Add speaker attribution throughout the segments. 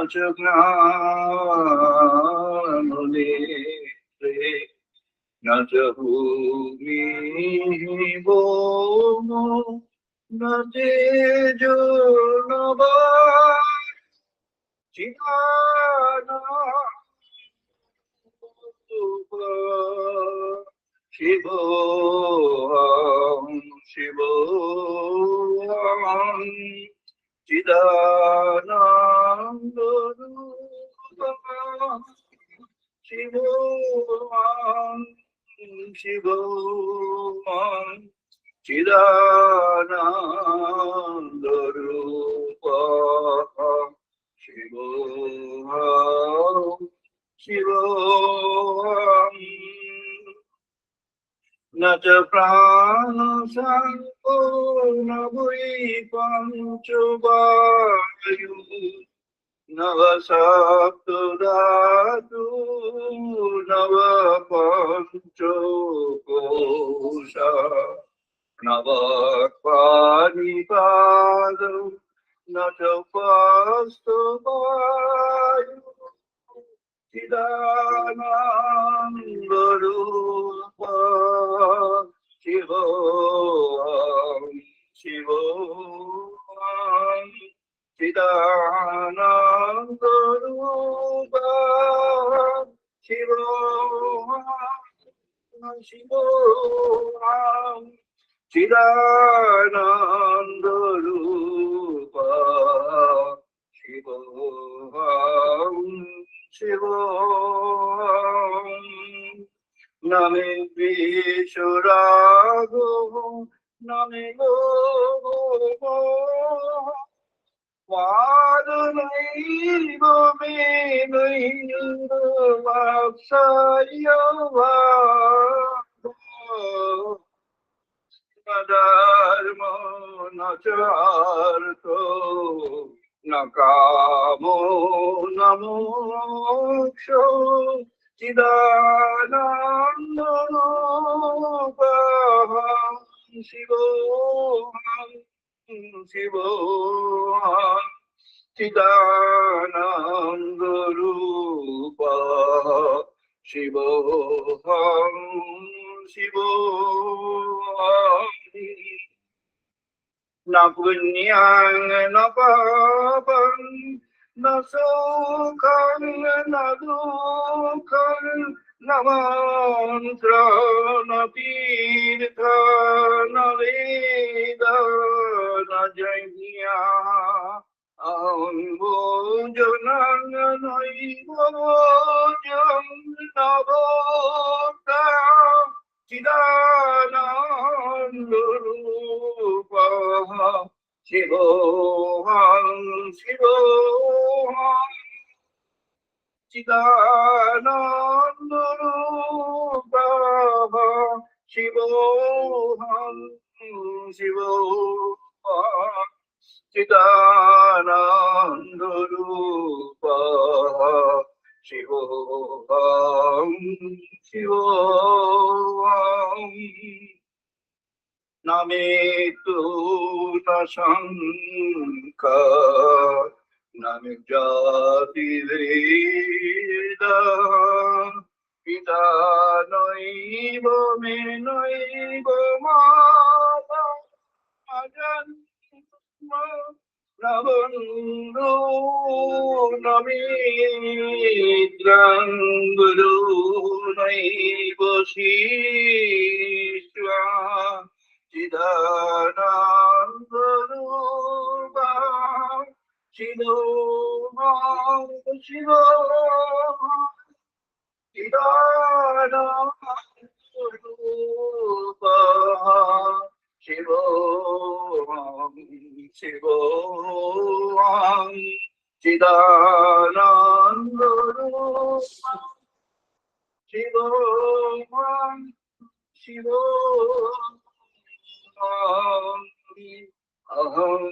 Speaker 1: চ জ্ঞাননেত্রে ন চ ভূমিঃ ভৌমো ন তেজো ন বায়ুঃ শিবোহং শিবোহং চিদানন্দরূপং শিবোহং শিবোহং চিদানন্দরূপং শিবোহং শিবোহং ন চ প্রাণসঙ্গো ন বৈ পঞ্চবায়ু নব সপ্তধাতু নব পঞ্চকোশ নব পাণিপাদ ন চ কৌস্তবায়ু চিদানন্দরূপ শিবোহং শিবোহং চিদানন্দরূপ শিবোহং শিবোহং চিদানন্দরূপ শিবোহং শিবোহং নামে বিশ্বরাগ নামে লোভ পাদনৈব মে নৈব বাৎসল্য ধর্ম ন চ অর্থ ন কামো ন মোক্ষ চিদানন্দরূপং শিবোহং শিবোহং চিদানন্দরূপ শিবোহং শিবোহং ন পুণ্যং ন পাপং ন সুখং ন দুঃখং ন মন্ত্র ন তীর্থ ন বেদ ন যজ্ঞ ভোজনং নৈব ভোজং ন ভোক্তা চিদানন্দরূপ শিবোহং শিবোহং চিদানন্দরূপ শিবোহং শিবোহং চিদানন্দরূপ শিবোহং শিবোহং নামে তু সংখ্যা নামে জাতি ভেদ পিতা নৈব মে নৈব মাতা জন্ম ন বন্ধু ন মিত্রং গুরু নৈব শিষ্যা চিদানন্দরূপ শিবোহং শিবোহং চিদানন্দরূপ শিবোহং শিবোহং চিদানন্দরূপ শিবোহং শিবোহং অহং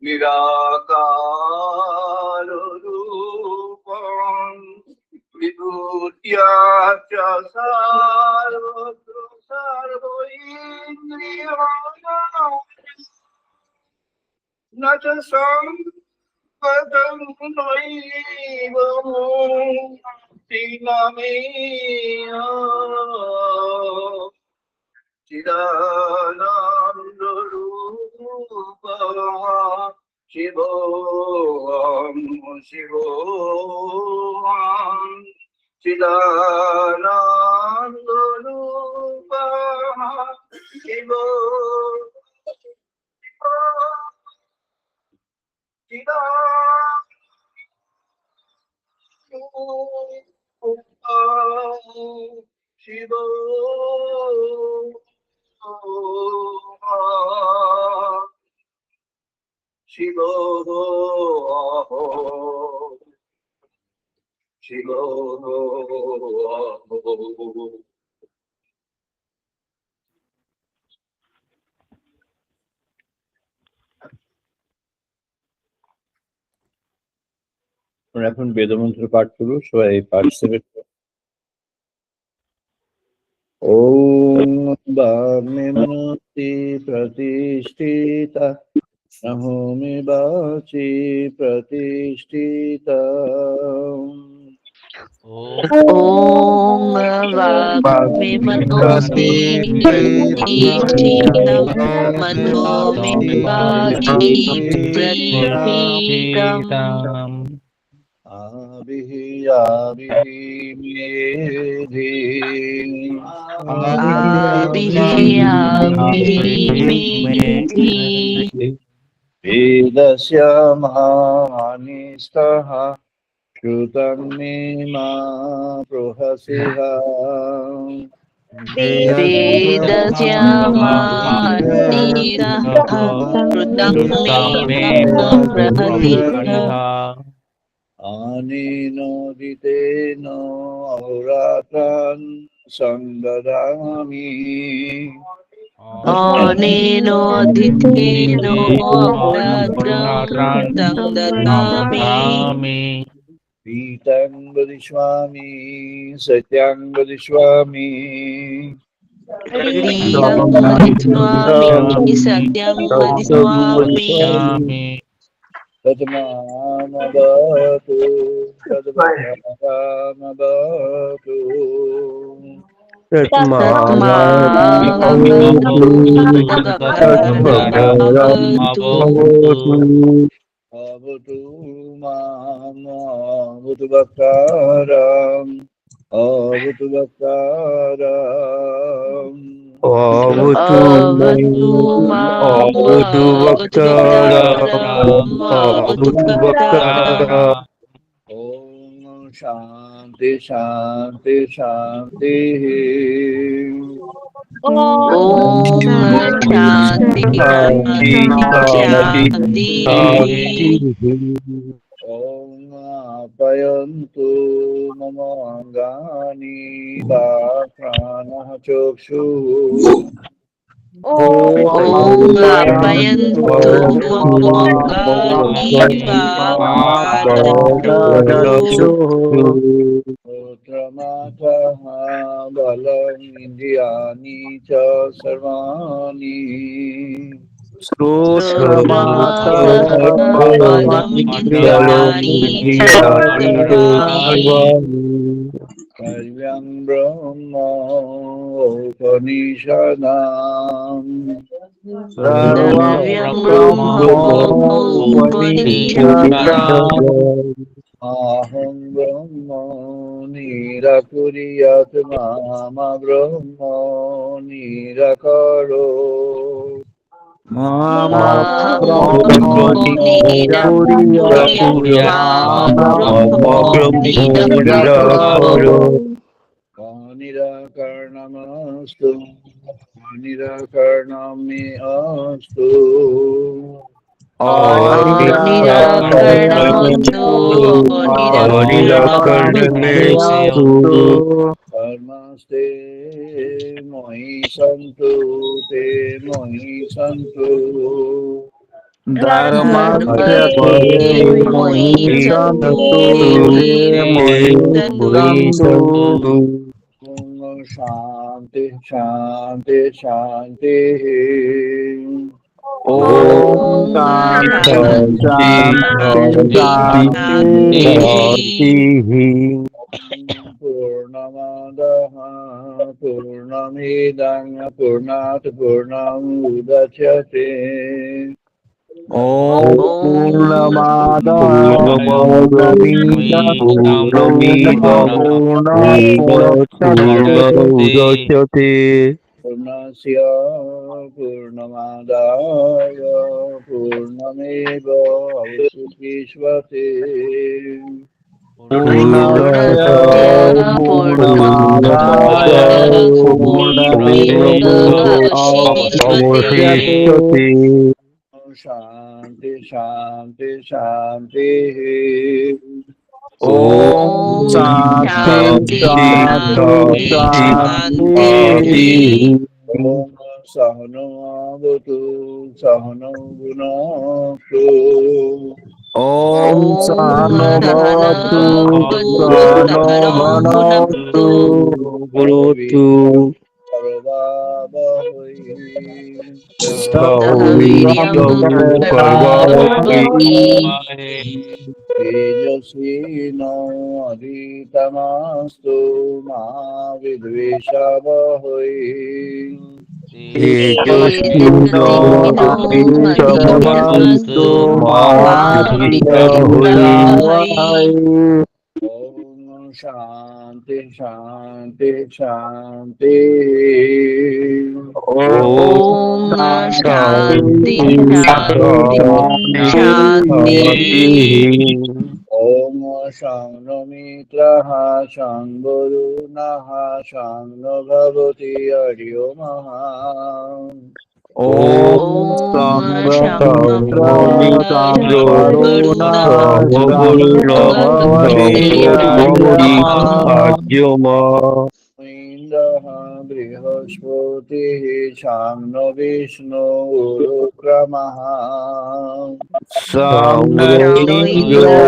Speaker 1: নিরাকার রূপং বিভূত্যা চ সর্বত্র সর্বইন্দ্রিয়াণাং न च सम्पदं नैव मुक्तिममेय चिदानन्दरूपः शिवोऽहं शिवोऽहं चिदानन्दरूपः
Speaker 2: এখন বেদমন্ত্র পাঠ করব, সবাই পার্টিসিপেট। ওম বামে মনস্তি প্রতিষ্ঠিতা নমো বাচি প্রতিষ্ঠিতা।
Speaker 3: ॐ वाग्मे मनोस्ति प्रतिष्ठितं मनो मे वाचि प्रतिष्ठितम्
Speaker 2: मेधि
Speaker 3: मेधि
Speaker 2: वेदस्य महानिष्ठः श्रुतं मे मा प्रहसिः
Speaker 3: वेदस्य मानिरः श्रुतं मे मा प्रहसिः
Speaker 2: अनेनोदितेन अहोरात्रान् संददामि
Speaker 3: अनेनोदितेन रात्रं ददामि
Speaker 2: पीतं वदिष्यामि सत्यं वदिष्यामि
Speaker 3: प्रियं वदिष्यामि सत्यं वदिष्यामि
Speaker 2: तद्मामवतु तद्मामवतु भवतु मामवतु वक्तारम् अवतु वक्तारम्
Speaker 3: अवतु वक्तारम्
Speaker 2: ओम शांति शांति शांति।
Speaker 3: ओम शांति शांति शांति।
Speaker 2: ओम आप्यायन्तु मम अङ्गानि वा प्राणः चक्षुः।
Speaker 3: ओम आप्यायन्तु मम अङ्गानि वा प्राणः चक्षुः।
Speaker 2: श्रोत्रमात्रः बलम् इन्द्रियाणि च सर्वाणि। सर्वं ब्रह्म उपनिषदाम् अहं ब्रह्म निराकुर्यात् माम ब्रह्म निराकरो निराकरणमस्तु निराकरणं मे अस्तु। कर्मस्ते मयि सन्तु ते मयि सन्तु शान्ति शान्ति शान्तिः।
Speaker 3: Om Shanti Shanti Shanti.
Speaker 2: Purnamadaha Purnamidang Purnat Purnamudachyate
Speaker 3: Om Purnamada Purnamida
Speaker 4: Purnamidam
Speaker 3: Purnamida
Speaker 4: Purnamudachyate
Speaker 3: Purnamudachyate
Speaker 2: Purnasya Purnamadaya Purnameva Avasukishvate
Speaker 3: Purnasya Purnamadaya Purnameva
Speaker 4: Avashyate
Speaker 3: Avashyate.
Speaker 2: Shanti Shanti Shanti
Speaker 3: Om Shanti
Speaker 4: Shanti
Speaker 3: Shanti Shanti.
Speaker 2: Om Sahano Avatu Sahano Gunaktu
Speaker 3: Om Sano Bhavatu Sano Bhanatu Bhuratu
Speaker 2: Sarvabhavai
Speaker 3: Sahuryam Bhavati
Speaker 2: Tejasvino Aditamastu Ma Vidveshavahai
Speaker 3: Tejasvino Aditamastu Mahadvijavahai.
Speaker 2: Om Shanti Shanti Shanti
Speaker 3: Om Shanti Shanti Shanti.
Speaker 2: Om Shangno Mitraha Shangvarunaha Shangno Bhavati Aryomaha
Speaker 3: Om Sambrahmitra Samvaruna Samvarunavati Aryama.
Speaker 2: Indaha Brihaspati Shangno Vishnu Urukramaha
Speaker 3: Sambrahmitra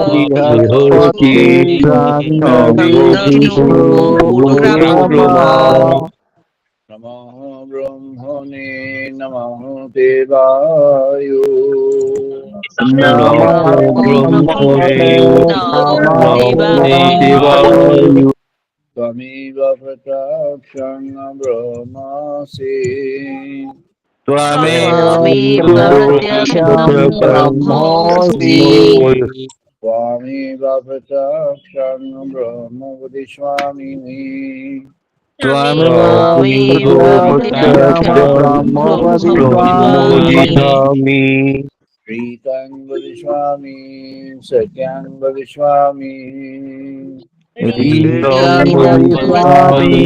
Speaker 3: Brihaspati Samno Vishnu Urukrama.
Speaker 2: Namo Brahmane Namo Devayo
Speaker 3: Namo Brahmane Namo Devayo.
Speaker 2: Tvameva Prataksham Brahmasi
Speaker 3: Tvameva Pratyaksham Brahmosi.
Speaker 2: Tvameva Prataksham Brahma Vadishvami
Speaker 3: Tvameva Pratyaksham Brahma Vadishvami.
Speaker 2: Sritang Vadishvami Satyang Vadishvami
Speaker 3: Ridam Vadishvami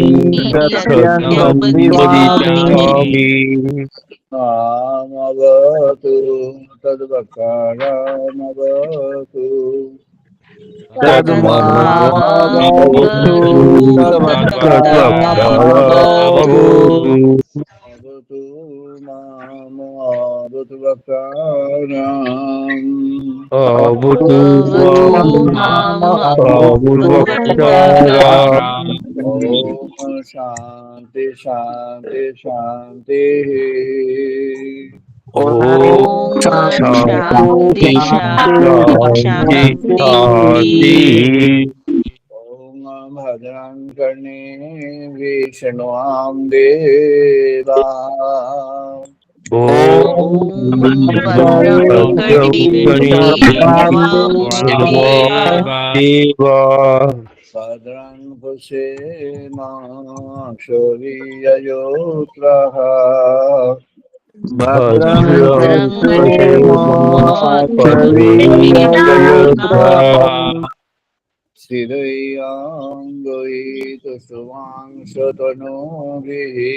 Speaker 3: Satyam Vadishvami.
Speaker 2: Namavatu Tadvakaramavatu
Speaker 3: Tadmavavatu Tadvakaravavatu.
Speaker 2: Avatu Mamavatu Vakaram
Speaker 3: Avatu Mama Avudvakara.
Speaker 2: Om Shanti Shanti Shanti
Speaker 3: Om Shanti Shanti Shanti.
Speaker 2: Om Bhadran Karne Vishnuam Deva
Speaker 3: Om Bhadram Deva.
Speaker 2: Bhadran Pusema Shoriya Yotraha
Speaker 3: Bhadram
Speaker 4: Bhadram
Speaker 3: Prasema Chaviyayotra.
Speaker 2: Sirayangoi Tusuvang Satanovihi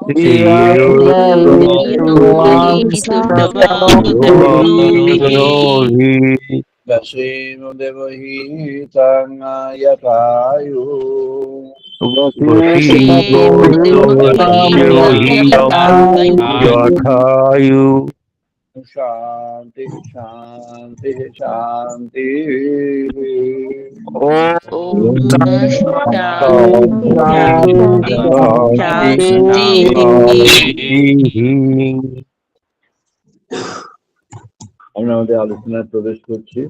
Speaker 3: Sriyangayatuvamsatanohi.
Speaker 2: Dasemu Devahi Tangayatayu
Speaker 3: Vasivohitam Devahitam Yathayu.
Speaker 2: शांति शांति शांति।
Speaker 3: Om
Speaker 1: Om
Speaker 3: Shanti Shanti।
Speaker 2: আমরা আমাদের আলোচনায় প্রবেশ করছি।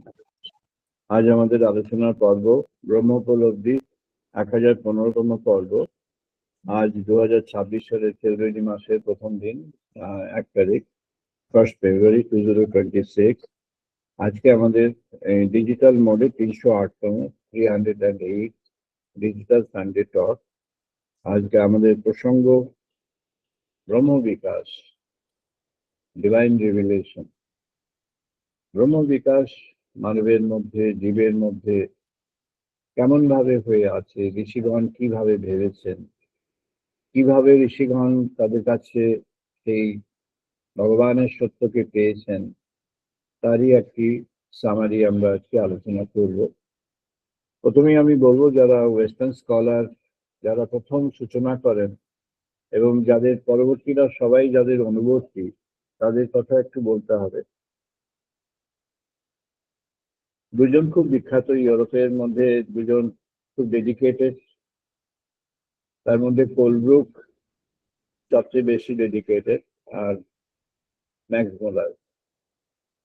Speaker 2: আজ আমাদের আলোচনার পর্ব ব্রহ্মোপলব্ধি 1015তম পর্ব। আজ 2026 সালের ফেব্রুয়ারি মাসের প্রথম দিন, 1 তারিখ, 1 ফেব্রুয়ারি 2026। আজকে আমাদের ডিজিটাল মোডে 308তম 308 ডিজিটাল সানডে টক। আজকে আমাদের প্রসঙ্গ ব্রহ্ম বিকাশ, ডিভাইন রিভিলেশন। ব্রহ্ম বিকাশ মানবের মধ্যে, জীবের মধ্যে কেমন ভাবে হয়ে আছে, ঋষিগণ কিভাবে ভেবেছেন, কিভাবে ঋষিগণ তাদের কাছে সেই ভগবানের সত্যকে পেয়েছেন, তারই একটি সামারি আমরা আজকে আলোচনা করব। প্রথমেই আমি বলবো, যারা ওয়েস্টার্ন স্কলার, যারা প্রথম সূচনা করেন এবং যাদের পরবর্তীরা সবাই যাদের অনুবর্তী, তাদের কথা একটু বলতে হবে। দুজন খুব বিখ্যাত ইউরোপের মধ্যে, দুজন খুব ডেডিকেটেড। তার মধ্যে কোলব্রুক সবচেয়ে বেশি ডেডিকেটেড, আর Max Muller.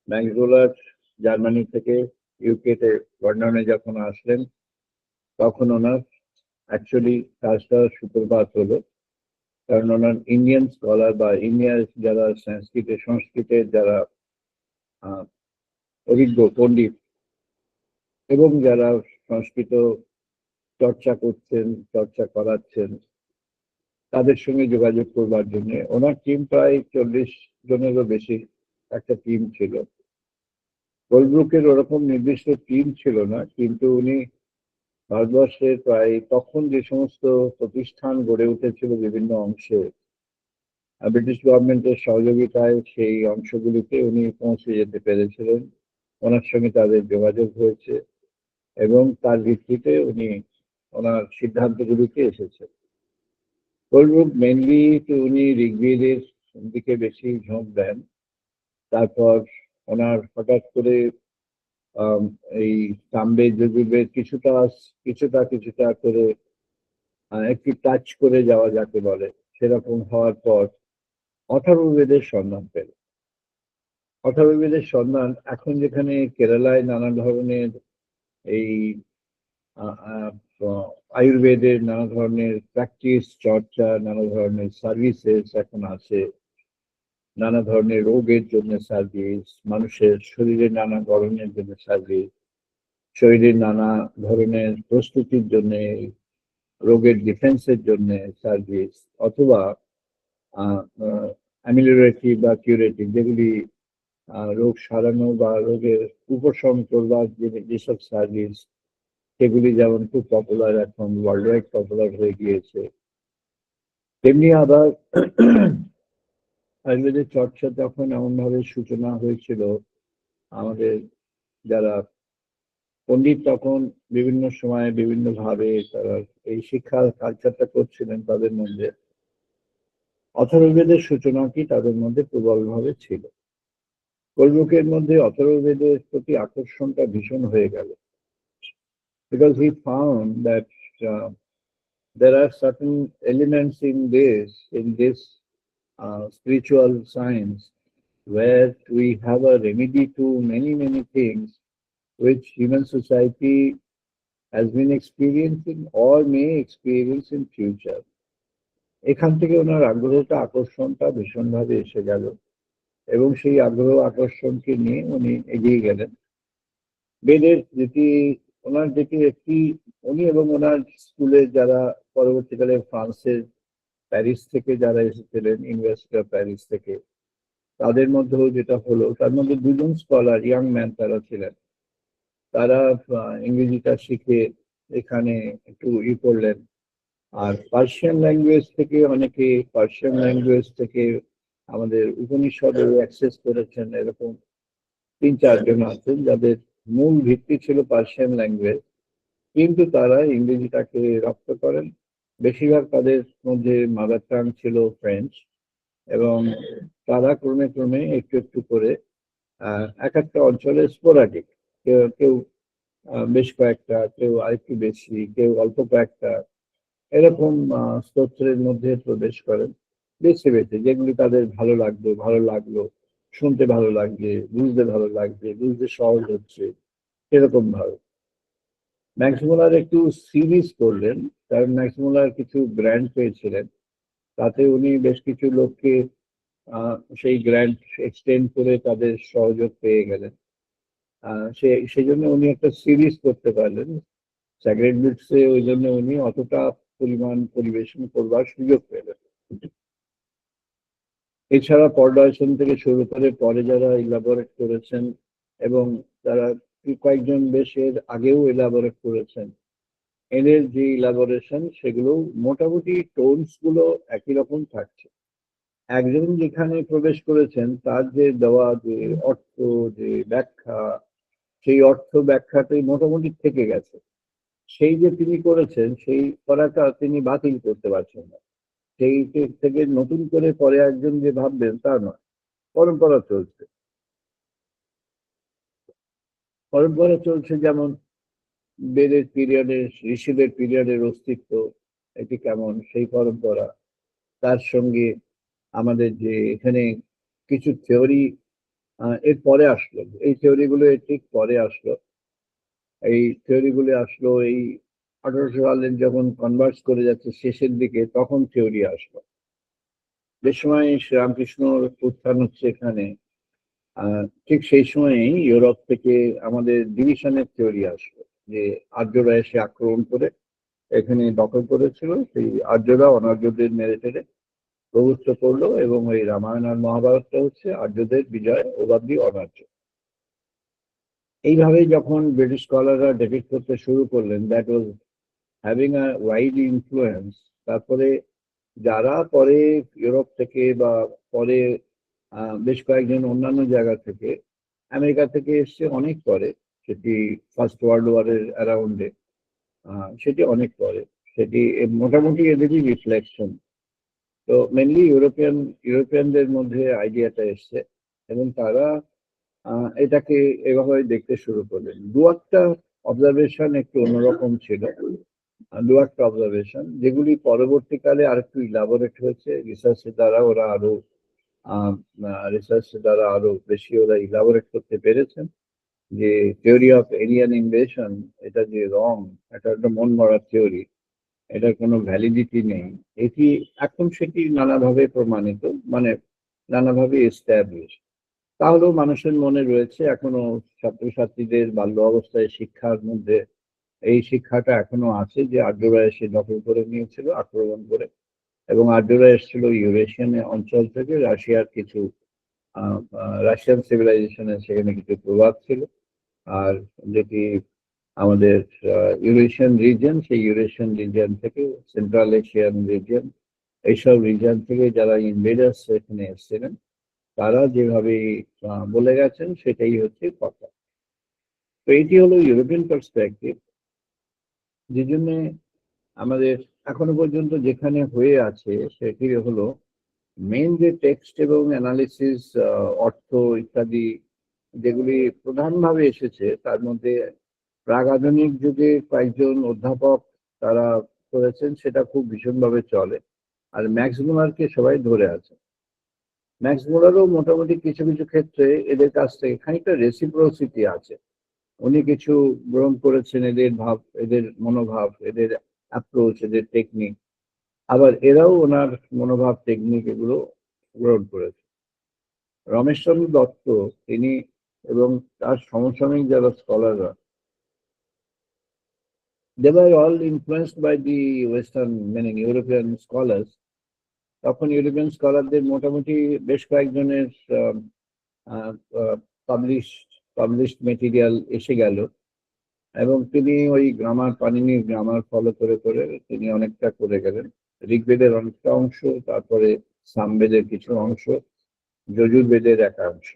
Speaker 2: Max Muller Germany থেকে ইউকেতে লন্ডনে যখন আসলেন, তখন ওনার অ্যাকচুয়ালি কাজটা সূত্রপাত হলো, কারণ ওনার ইন্ডিয়ান স্কলার বা ইন্ডিয়ার যারা সংস্কৃতের যারা অভিজ্ঞ পণ্ডিত এবং যারা সংস্কৃত চর্চা করছেন, চর্চা করাচ্ছেন, তাদের সঙ্গে যোগাযোগ করবার জন্য ওনার টিম প্রায় 40 জনেরও বেশি একটা টিম ছিল। কোলব্রুকের ওরকম নির্দিষ্ট টিম ছিল না, কিন্তু উনি ভারতবর্ষের প্রায় তখন যে সমস্ত প্রতিষ্ঠান গড়ে উঠেছিল বিভিন্ন অংশে, ব্রিটিশ গভর্নমেন্টের সহযোগিতায় সেই অংশগুলিতে উনি পৌঁছে যেতে পেরেছিলেন। ওনার সঙ্গে তাদের যোগাযোগ হয়েছে এবং তার ভিত্তিতে উনি ওনার সিদ্ধান্তগুলিতে এসেছেন। কোলব্রুক মেনলি উনি ঋগ্বেদের দিকে বেশি ঝোঁক দেন। তারপর ওনার হঠাৎ করে এই সামবেদ, যজুর্বেদ কিছুটা কিছুটা কিছুটা করে একটু টাচ করে যাওয়া যাকে বলে, সেরকম হওয়ার পর অথর্ববেদের সন্ধান পেল। অথর্ববেদের সন্ধান এখন যেখানে কেরালায় নানা ধরনের এই আয়ুর্বেদের নানা ধরনের প্র্যাকটিস, চর্চা, নানা ধরনের সার্ভিসেস এখন আছে, নানা ধরনের রোগের জন্য সার্ভিস, মানুষের শরীরে নানা গঠনের জন্য সার্ভিস, শরীরের নানা ধরনের প্রস্তুতির জন্য, রোগের ডিফেন্সের জন্য সার্ভিস, অথবা অ্যামিলিওরেটিভ বা কিউরেটিভ, যেগুলি রোগ সারানো বা রোগের উপশম করবার যেসব সার্ভিস, সেগুলি যেমন খুব পপুলার, এখন ওয়ার্ল্ড ওয়াইড পপুলার হয়ে গিয়েছে। তেমনি আবার আয়ুর্বেদের চর্চা যখন এমনভাবে সূচনা হয়েছিল, আমাদের যারা পণ্ডিত তখন বিভিন্ন সময়ে বিভিন্ন ভাবে তারা এই শিক্ষার কালচারটা করছিলেন, তাদের মধ্যে অথর্ববেদের সূচনা কি তাদের মধ্যে প্রবলভাবে ছিল। কোলব্রুকের মধ্যে অথর্ববেদের প্রতি আকর্ষণটা ভীষণ হয়ে গেল, because he found that there are certain elements in this spiritual science where we have a remedy to many things which human society has been experiencing or may experience in future. এখান থেকে ওনার আগ্রহটা, আকর্ষণটা ভীষণভাবে এসে গেল এবং সেই আগ্রহ আকর্ষণকে নিয়ে উনি এগিয়ে গেলেন। বেদের উনি এবং ওনার স্কুলের যারা পরবর্তীকালে ফ্রান্সের প্যারিস থেকে যারা এসেছিলেন, ইউনিভার্সিটি অফ প্যারিস থেকে, তাদের মধ্যেও যেটা হলো, তার মধ্যে দুজন স্কলার ইয়াং ম্যান তারা ছিলেন। তারা ইংরেজিটা শিখে এখানে একটু করলেন, আর পার্সিয়ান ল্যাঙ্গুয়েজ থেকে আমাদের উপনিষদে অ্যাক্সেস করেছেন। এরকম 3-4 জন আছেন যাদের মূল ভিত্তি ছিল পার্সিয়ান ল্যাঙ্গুয়েজ, কিন্তু তারা ইংরেজিটাকে রপ্ত করেন। বেশিরভাগ তাদের মধ্যে মাদার টাং ছিল ফ্রেঞ্চ, এবং তারা ক্রমে ক্রমে একটু একটু করে এক একটা অঞ্চলে স্পোরাডিক, কেউ কেউ বেশ কয়েকটা, কেউ আরেকটু বেশি, কেউ অল্প কয়েকটা, এরকম স্তোত্রের মধ্যে প্রবেশ করেন বেছে বেছে, যেগুলি তাদের ভালো লাগলো, শুনতে ভালো লাগছে, বুঝতে সহজ হচ্ছে, এরকম ভাবে ম্যাক্সমুলার একটু সিরিজ করলেন। কারণ ম্যাক্সমুলার কিছু গ্র্যান্ড পেয়েছিলেন, তাতে উনি বেশ কিছু লোককে সেই গ্র্যান্ড এক্সটেন্ড করে তাদের সহযোগ পেয়ে গেলেন। সেই জন্য উনি একটা সিরিজ করতে পারলেন স্যাক্রেড বিটসে, ওই জন্য উনি অতটা পরিমাণ পরিবেশন করবার সুযোগ পেলেন। এছাড়া পর্ডায়সন থেকে শুরু করে পরে যারা ইলাবোরেট করেছেন এবং যারা কয়েকজন বেশ এর আগেও ইলাবোরেট করেছেন, এদের যে ইলাবোরেশন সেগুলো মোটামুটি টোনস গুলো একই রকম থাকছে। একজন যেখানে প্রবেশ করেছেন তার যে দেওয়া যে অর্থ, যে ব্যাখ্যা, সেই অর্থ ব্যাখ্যাটাই মোটামুটি থেকে গেছে। সেই যে তিনি করেছেন সেই করাটা তিনি বাতিল করতে পারছেন না। সেই থেকে নতুন করে পরে একজন যে ভাববেন তা নয়, পরম্পরা চলছে। পরম্পরা চলছে যেমন বেদের পিরিয়ডের, ঋষিদের পিরিয়ডের অস্তিত্ব, এটি কেমন সেই পরম্পরা, তার সঙ্গে আমাদের যে এখানে কিছু থিওরি এর পরে আসলো, এই থিওরিগুলো এর ঠিক পরে আসলো। এই থিওরিগুলো আসলো এই 1800 সালের যখন কনভার্স করে যাচ্ছে শেষের দিকে, তখন থিওরি আসলো। যে সময় শ্রীরামকৃষ্ণর উত্থান হচ্ছে এখানে, ঠিক সেই সময়েই ইউরোপ থেকে আমাদের ডিভিশনের থিওরি আসলো, যে আর্যরা এসে আক্রমণ করে এখানে দখল করেছিল, সেই আর্যরা অনার্যদের মেরে টেরে প্রভুত্ব করলো, এবং ওই রামায়ণ আর মহাভারতটা হচ্ছে আর্যদের বিজয় ওবাদি অনার্য। এইভাবে যখন ব্রিটিশ স্কলাররা ডেপিক্ট করতে শুরু করলেন, that was having a wide influence. তারপরে যারা পরে ইউরোপ থেকে বা পরে বেশ কয়েকজন অন্যান্য জায়গা থেকে, আমেরিকা থেকে এসছে অনেক পরে, সেটি ফার্স্ট ওয়ার্ল্ড ওয়ারের অ্যারাউন্ডে, সেটি অনেক পরে, সেটি মোটামুটি এদেরই রিফ্লেকশন। তো মেনলি ইউরোপিয়ানদের মধ্যে আইডিয়াটা এসছে এবং তারা এটাকে এভাবে দেখতে শুরু করলেন। দু একটা অবজারভেশন একটু অন্যরকম ছিল, দু একটা অবজারভেশন যেগুলি পরবর্তীকালে আর একটু ইলাবোরেট হয়েছে রিসার্চের দ্বারা। ওরা আরো রিসার্চের দ্বারা আরো বেশি ওরা ইলাবোরেট করতে পেরেছেন যে থিওরি অফ এলিয়ান ইনভেশন, এটা যে রং, এটা একটা মন মরা থিওরি, এটার কোনো ভ্যালিডিটি নেই। এটি এখন সেটি নানাভাবে প্রমাণিত, মানে নানাভাবে এস্টাবলিশ। তাহলেও মানুষের মনে রয়েছে এখনো, ছাত্রছাত্রীদের বাল্য অবস্থায় শিক্ষার মধ্যে এই শিক্ষাটা এখনো আছে যে আর্যরা এসে দখল করে নিয়েছিল আক্রমণ করে, এবং আর্যরা এসেছিল ইউরেশিয়ান অঞ্চল থেকে, রাশিয়ার কিছু রাশিয়ান সিভিলাইজেশনের সেখানে কিছু প্রভাব ছিল। আর যেটি আমাদের ইউরেশিয়ান রিজিয়ন, সেই ইউরেশিয়ান রিজিয়ন থেকে, সেন্ট্রাল এশিয়ান রিজিয়ন, এইসব রিজিয়ন থেকে যারা ইনভেডার্স এখানে এসেছিলেন, তারা যেভাবে বলে গেছেন সেটাই হচ্ছে কথা। তো এটি হলো ইউরোপিয়ান পার্সপেক্টিভ, যে জন্য আমাদের এখনো পর্যন্ত যেখানে হয়ে আছে সেটি হলো মেইন যে টেক্সট এবং অ্যানালিসিস, অর্থ ইত্যাদি যেগুলি প্রধানভাবে এসেছে, তার মধ্যে প্রাক-আধুনিক যুগে কয়েকজন অধ্যাপক তারা করেছেন, সেটা খুব ভীষণভাবে চলে। আর ম্যাক্স মুলারকে সবাই ধরে আছে। ম্যাক্স মুলারও মোটামুটি কিছু কিছু ক্ষেত্রে এদের কাছ থেকে খানিকটা রেসিপ্রোসিটি আছে। উনি কিছু গ্রহণ করেছেন এদের ভাব, এদের মনোভাব, এদের অ্যাপ্রোচ, এদের টেকনিক, আবার এরাও ওনার মনোভাব, টেকনিক এগুলো গ্রহণ করেছে। রমেশচন্দ্র দত্ত তিনি এবং তার সমসাময়িক যারা স্কলাররা, they were all influenced by the western, মানে ইউরোপিয়ান স্কলার্স। তখন ইউরোপিয়ান স্কলারদের মোটামুটি বেশ কয়েকজনের পাবলিশড মেটেরিয়াল এসে গেল, এবং তিনি ওই গ্রামার, পাণিনির গ্রামার ফলো করে করে তিনি অনেকটা করে গেলেন। ঋগ্বেদের অনেকটা অংশ, তারপরে সামবেদের কিছু অংশ, যজুর্বেদের একাংশ।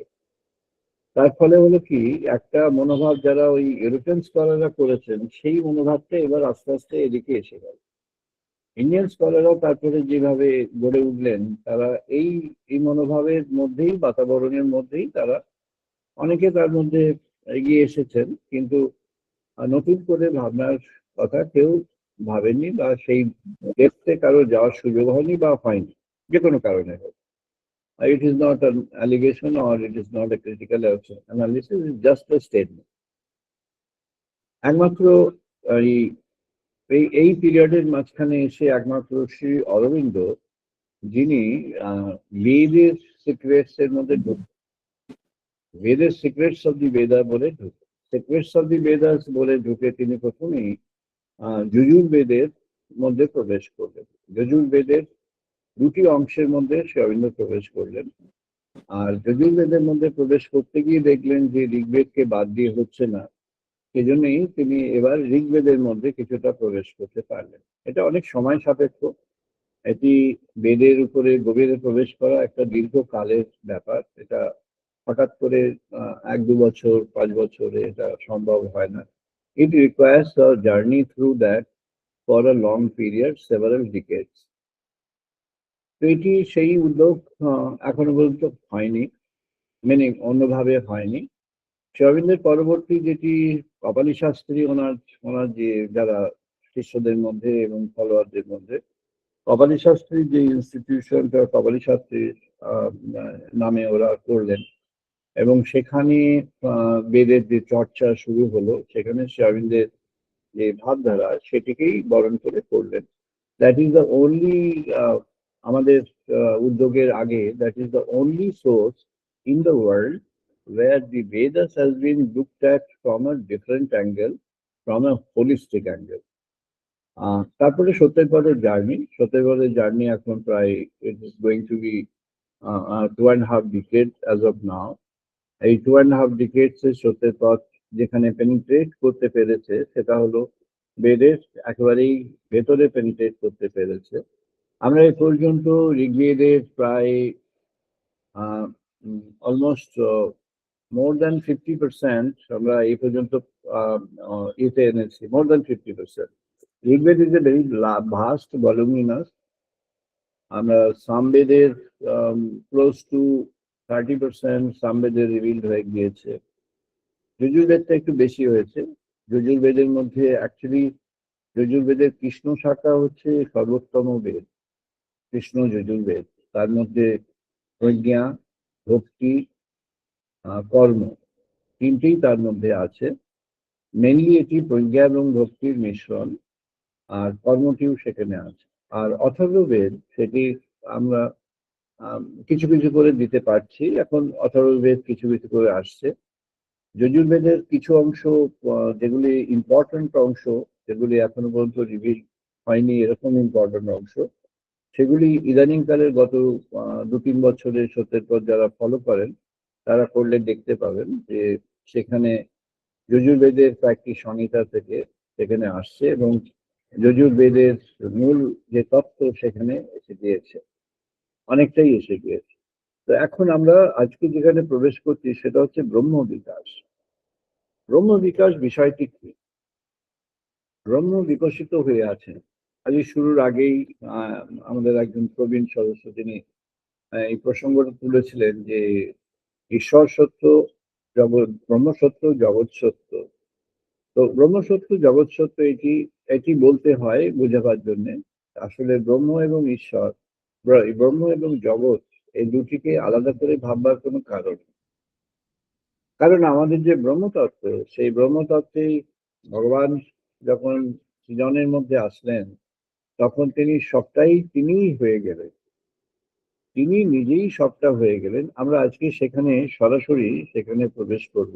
Speaker 2: তার ফলে হলো কি, একটা মনোভাব যারা ওই ইউরোপিয়ান স্কলাররা করেছেন, সেই মনোভাবটা এবার আস্তে আস্তে এদিকে এসে গেল। ইন্ডিয়ান স্কলাররাও তারপরে যেভাবে গড়ে উঠলেন, তারা এই এই মনোভাবের মধ্যেই, বাতাবরণের মধ্যেই তারা অনেকে তার মধ্যে এগিয়ে এসেছেন, কিন্তু নতুন করে ভাবনার কথা কেউ ভাবেননি, বা সেই ডেপথে কারো যাওয়ার সুযোগ হয়নি বা হয়নি, যে কোনো কারণে হোক। It is not an allegation or it is not a critical analysis, it's just a statement. একমাত্র এই এই পিরিয়ডের মাঝখানে এসে একমাত্র শ্রী অরবিন্দ, যিনি বেদের সিক্রেটস এর মধ্যে বেদের সিক্রেটস অফ দি বেদা বলে ঢুকে, সিক্রেটস অফ দি বেদাস বলে ঢুকে তিনি প্রথমেই যজুর্বেদের মধ্যে প্রবেশ করলেন। যজুর্বেদের দুটি অংশের মধ্যে শ্রী অরবিন্দ প্রবেশ করলেন। আর যজুর্বেদের মধ্যে প্রবেশ করতে গিয়ে দেখলেন যে ঋগ্বেদকে বাদ দিয়ে হচ্ছে না, সেজন্যই তিনি এবার ঋগ্বেদের মধ্যে কিছুটা প্রবেশ করতে পারলেন। এটা অনেক সময় সাপেক্ষ, এটি বেদের উপরে গভীরে প্রবেশ করা একটা দীর্ঘকালের ব্যাপার। এটা হঠাৎ করে 1-2 বছর 5 বছরে এটা সম্ভব হয় না। It requires a journey through that for a long period, several ডিকেডস। তো এটি সেই উদ্যোগ এখনো পর্যন্ত হয়নি, মানে অন্যভাবে হয়নি। শ্রী অরবিন্দের পরবর্তী যেটি কপালী শাস্ত্রী, ওনার ওনার যে যারা শিষ্যদের মধ্যে এবং ফলোয়ারদের মধ্যে কপালী শাস্ত্রী যে ইনস্টিটিউশনটা কপালী শাস্ত্রীর নামে ওরা করলেন, এবং সেখানে বেদের যে চর্চা শুরু হলো, সেখানে শ্রী অরবিন্দের যে ভাবধারা সেটিকেই বরণ করে করলেন। দ্যাট ইজ দ্য ওনলি, আমাদের উদ্যোগের আগে, that is the only source in the world where the Vedas has been looked at from a different angle, from a holistic angle. তারপরে সত্যের জার্নি জার্নি এখন প্রায় it is going to be 2.5 decades as of now. এই 2.5 decades এর সত্যের পথ যেখানে penetrate করতে পেরেছে, সেটা হলো বেদের একেবারেই ভেতরে পেনিট্রেট করতে পেরেছে। আমরা এ পর্যন্ত ঋগ্বেদের প্রায় অলমোস্ট more than 50% আমরা এই পর্যন্ত এতে এনেছি, more than 50%. Rigveda is a very vast voluminous. আমরা সামবেদের close to 30% সামবেদের রিভিল্ড হয়ে গিয়েছে। যজুর্বেদটা একটু বেশি হয়েছে। যজুর্বেদের মধ্যে অ্যাকচুয়ালি যজুর্বেদের কৃষ্ণ শাখা হচ্ছে সর্বোত্তম বেদ, কৃষ্ণ যজুর্বেদ। তার মধ্যে প্রজ্ঞা, ভক্তি, কর্ম, তিনটেই তার মধ্যে আছে। মেনলি এটি প্রজ্ঞা এবং ভক্তির মিশ্রণ, আর কর্মটিও সেখানে আছে। আর অথর্ববেদ, সেটি আমরা কিছু কিছু করে দিতে পারছি এখন, অথর্ববেদ কিছু কিছু করে আসছে। যজুর্বেদের কিছু অংশ যেগুলি ইম্পর্টেন্ট অংশ, যেগুলি এখনো পর্যন্ত রিভিল হয়নি এরকম ইম্পর্টেন্ট অংশ, সেগুলি ইদানিংকালের গত 2-3 বছরের সত্যের পর যারা ফলো করেন, তারা করলে দেখতে পাবেন যে সেখানে যজুর্বেদের কয়েকটি সংহিতা থেকে সেখানে আসছে, এবং যজুর্বেদের মূল যে তত্ত্ব সেখানে এসে গিয়েছে, অনেকটাই এসে গিয়েছে। তো এখন আমরা আজকে যেখানে প্রবেশ করছি সেটা হচ্ছে ব্রহ্ম বিকাশ। ব্রহ্ম বিকাশ বিষয়টি কি? ব্রহ্ম বিকশিত হয়ে আছে। আজকে শুরুর আগেই আমাদের একজন প্রবীণ সদস্য তিনি এই প্রসঙ্গটা তুলেছিলেন যে ঈশ্বর সত্য, জগৎ ব্রহ্ম সত্য, জগৎ সত্য। তো ব্রহ্ম সত্য, জগৎ সত্য, এটি বলতে হয় বোঝাবার জন্যে আসলে ব্রহ্ম এবং ঈশ্বর, ব্রহ্ম এবং জগৎ, এই দুটিকে আলাদা করে ভাববার কোনো কারণ আমাদের যে ব্রহ্মতত্ত্ব, সেই ব্রহ্মতত্ত্বেই ভগবান যখন সৃজনের মধ্যে আসলেন, তখন তিনি সবটাই তিনিই হয়ে গেলেন, তিনি নিজেই সবটা হয়ে গেলেন। আমরা আজকে সেখানে সরাসরি সেখানে প্রবেশ করব।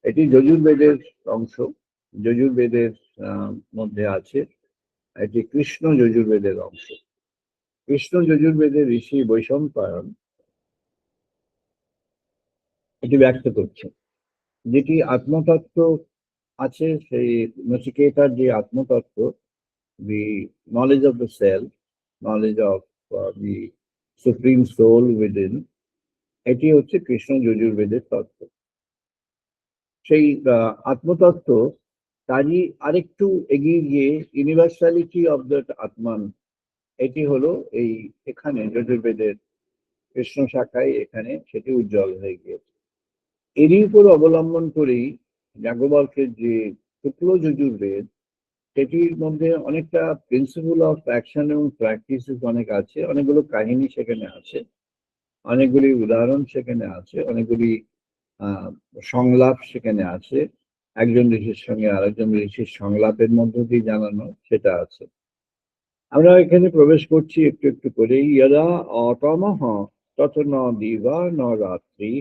Speaker 2: এটি যজুর্বেদের অংশ, যজুর্বেদের মধ্যে আছে। এটি কৃষ্ণ যজুর্বেদের অংশ। কৃষ্ণ যজুর্বেদের ঋষি বৈশম্পায়ন এটি ব্যক্ত করছেন, যেটি আত্মতত্ত্ব আছে, সেই নচিকেতার যে আত্মতত্ত্ব, the knowledge of the self, knowledge of the supreme soul within, এটি হচ্ছে কৃষ্ণ যজুর্বেদের তত্ত্ব। সেই আত্মতত্ত্ব তারই আরেকটু এগিয়ে গিয়ে ইউনিভার্সালিটি অফ দ্য আত্মান, এটি হলো এই এখানে যজুর্বেদের কৃষ্ণ শাখায় এখানে সেটি উজ্জ্বল হয়ে গিয়েছে। এরই উপর অবলম্বন করেই যাজ্ঞবল্কের যে শুক্ল যজুর্বেদ, সেটির মধ্যে অনেকটা প্রিন্সিপাল অফ অ্যাকশন এবং প্র্যাকটিস অনেক আছে, অনেকগুলো কাহিনী সেখানে আছে, অনেকগুলি উদাহরণ সেখানে আছে, অনেকগুলি আহ সংলাপ সেখানে আছে, একজন ঋষির সঙ্গে আরেকজন ঋষির সংলাপের মধ্য দিয়ে জানানো সেটা আছে। আমরা এখানে প্রবেশ করছি একটু একটু করে। ইয়দা অতমঃ তত ন দিবা ন রাত্রি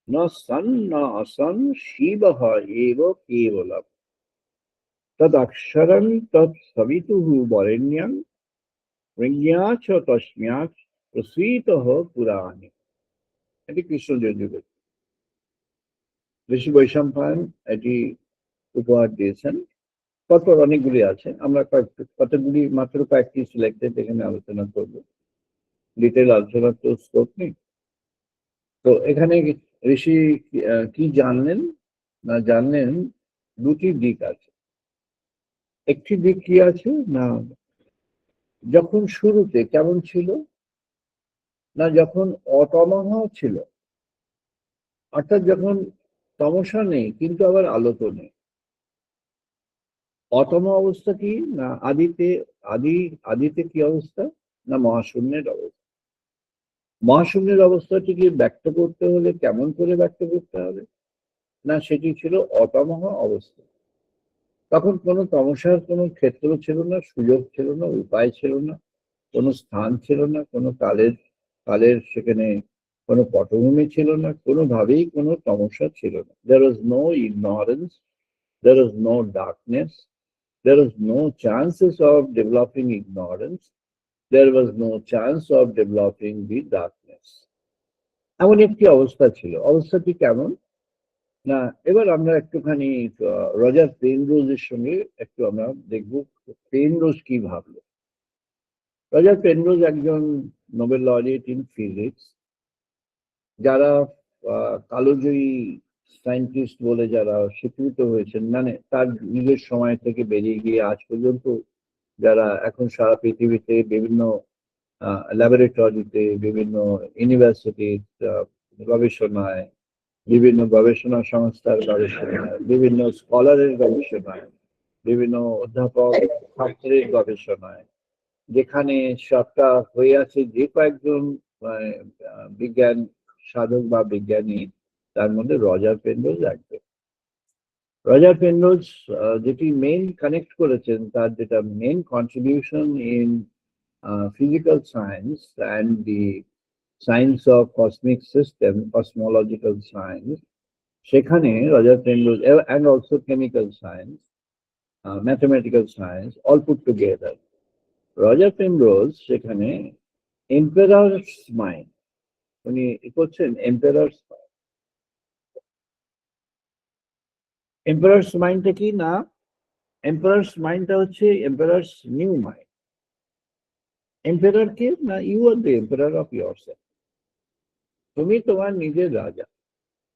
Speaker 2: ন সন ন আসন শিবঃ এব কেবলম তদক্ষরং তৎসবিতুঃ বরেণ্যং ঋণ্যা চ তস্ম্যাৎ প্রসীতঃ পুরাণে। এটি কৃষ্ণ যজুর্বেদ। ঋষি বৈশম্পায়ন এটি উপহার দিয়েছেন। তারপর অনেকগুলি আছে, আমরা কতগুলি মাত্র কয়েকটি সিলেক্টেড এখানে আলোচনা করব, ডিটেল আলোচনার তো স্কোপ নেই। তো এখানে ঋষি কি জানলেন না জানলেন, দুটি দিক আছে। একটি দিক কি আছে না, যখন শুরুতে কেমন ছিল না, যখন অতমহ ছিল, অর্থাৎ যখন তমসা নেই কিন্তু আবার আলো তো নেই। অতম অবস্থা কি না, আদিতে কি অবস্থা না, মহাশূন্যের অবস্থা। মহাশূন্যের অবস্থাটিকে ব্যক্ত করতে হলে কেমন করে ব্যক্ত করতে হবে না, সেটি ছিল অতমহ অবস্থা। তখন কোনো তমসার কোনো ক্ষেত্র ছিল না, সুযোগ ছিল না, উপায় ছিল না, কোনো স্থান ছিল না, কোনো কালের সেখানে কোনো পটভূমি ছিল না, কোনোভাবেই কোনো তমসা ছিল না। There was no ignorance, there was no darkness, there was no chances of developing ignorance, there was no chance of developing the darkness. এমন একটি অবস্থা ছিল। অবস্থাটি কেমন না, এবার আমরা একটুখানি রজার পেনরোজের সঙ্গে একটু আমরা দেখব পেনরোজ কি ভাবলো। রজার পেনরোজ একজন নোবেল লরিয়েট ইন ফিজিক্স, যারা কালোজয়ী সায়েন্টিস্ট বলে যারা স্বীকৃত হয়েছেন, মানে তার নিজের সময় থেকে বেরিয়ে গিয়ে আজ পর্যন্ত যারা এখন সারা পৃথিবীতে বিভিন্ন ল্যাবরেটরিতে, বিভিন্ন ইউনিভার্সিটির গবেষণায়, বিভিন্ন গবেষণা সংস্থার গবেষণায়, বিভিন্ন স্কলারের গবেষণায়, বিভিন্ন অধ্যাপক ছাত্রের গবেষণায়, যেখানে সবটা হয়ে আছে যে কয়েকজন বিজ্ঞান সাধক বা বিজ্ঞানী, তার মধ্যে রজার পেনরোজ একজন। রজার পেনরোজ যেটি মেইন কানেক্ট করেছেন, তার যেটা main contribution in physical science and the science of cosmic system, cosmological science, সেখানে Roger Penrose, and also chemical science, mathematical science, all put together. Roger Penrose সেখানে এম্পেরারস mind উনি করছেন। এম্পেরারস মাইন্ডটা কি না, এম্পেরারস মাইন্ডটা হচ্ছে এম্পেরারস নিউ মাইন্ড। এম্পেরার কে না, you are the emperor of yourself. তুমি তোমার নিজের রাজা,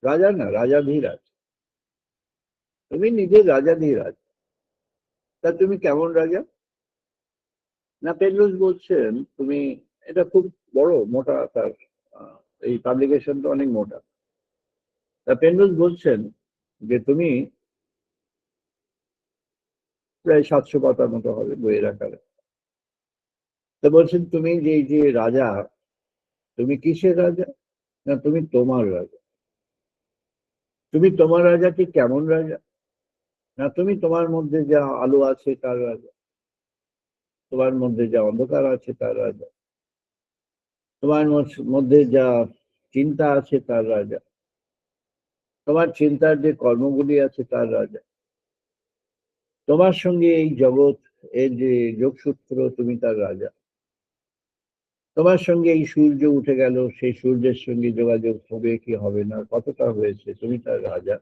Speaker 2: রাজা না রাজাধিরাজ, তুমি নিজের রাজাধিরাজ। তা তুমি কেমন রাজা না, পেনরোজ বলছেন তুমি, এটা খুব বড় মোটা, তার এই পাবলিকেশনটা অনেক মোটা। তা পেনরোজ বলছেন যে তুমি প্রায় 700 পাতার মতো হবে বইয়ের আকারে। তা বলছেন তুমি যে রাজা, তুমি কিসের রাজা না, তুমি তোমার রাজা। তুমি তোমার রাজাটি কেমন রাজা না, তুমি তোমার মধ্যে যা আলো আছে তার রাজা, তোমার মধ্যে যা অন্ধকার আছে তার রাজা, তোমার মধ্যে যা চিন্তা আছে তার রাজা, তোমার চিন্তার যে কর্মগুলি আছে তার রাজা, তোমার সঙ্গে এই জগৎ এর যে যোগসূত্র, তুমি তার রাজা। তোমার সঙ্গে এই সূর্য উঠে গেল, সেই সূর্যের সঙ্গে যোগাযোগ হবে কি হবে না, কতটা হয়েছে, তুমি তার রাজা।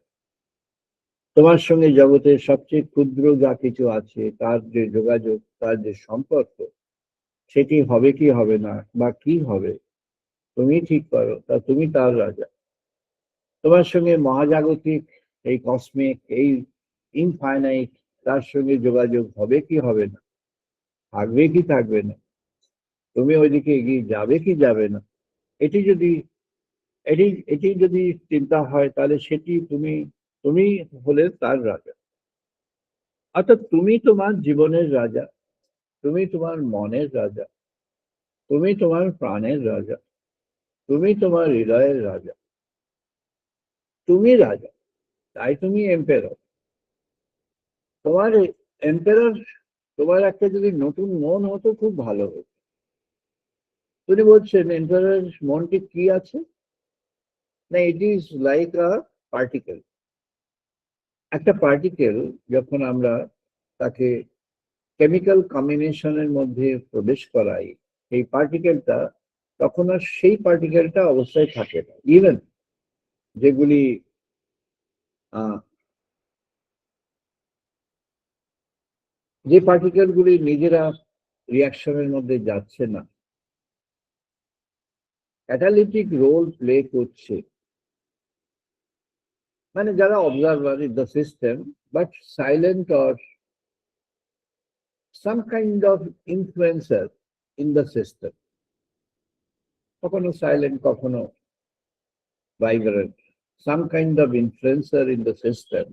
Speaker 2: তোমার সঙ্গে জগতের সবচেয়ে ক্ষুদ্র যা কিছু আছে তার যে যোগাযোগ, তার যে সম্পর্ক, সেটি হবে কি হবে না বা কি হবে তুমি ঠিক করো, তা তুমি তার রাজা। তোমার সঙ্গে মহাজাগতিক এই কসমিক ইনফাইনাইট, তার সঙ্গে যোগাযোগ হবে কি হবে না, থাকবে কি থাকবে না, তুমি ওইদিকে এগিয়ে যাবে কি যাবে না, এটি যদি এটি এটি যদি চিন্তা হয় তাহলে সেটি তুমি তুমি হলে তার রাজা। অর্থাৎ তুমি তোমার জীবনের রাজা, তুমি তোমার মনের রাজা, তুমি তোমার প্রাণের রাজা, তুমি তোমার হৃদয়ের রাজা, তুমি রাজা, তাই তুমি এম্পেরর। তোমার এম্পেরর, তোমার একটা যদি নতুন মন হতো খুব ভালো হতো। তিনি বলছেন এম্পেরর মনটি কি আছে না, it is like a particle. একটা পার্টিকেল যখন আমরা তাকে কেমিক্যাল কম্বিনেশনের মধ্যে প্রবেশ করাই, এই পার্টিকেলটা তখন আর সেই পার্টিকেলটা অবস্থায় থাকে না। ইভেন যেগুলি আহ, যে পার্টিকেলগুলি নিজেরা রিয়াকশনের মধ্যে যাচ্ছে না, ক্যাটালিটিক রোল প্লে করছে, মানে যারা observer in the system but silent or some kind of influencer in the system, কখনো সাইলেন্ট কখনো vibrant, some kind of influencer in the system.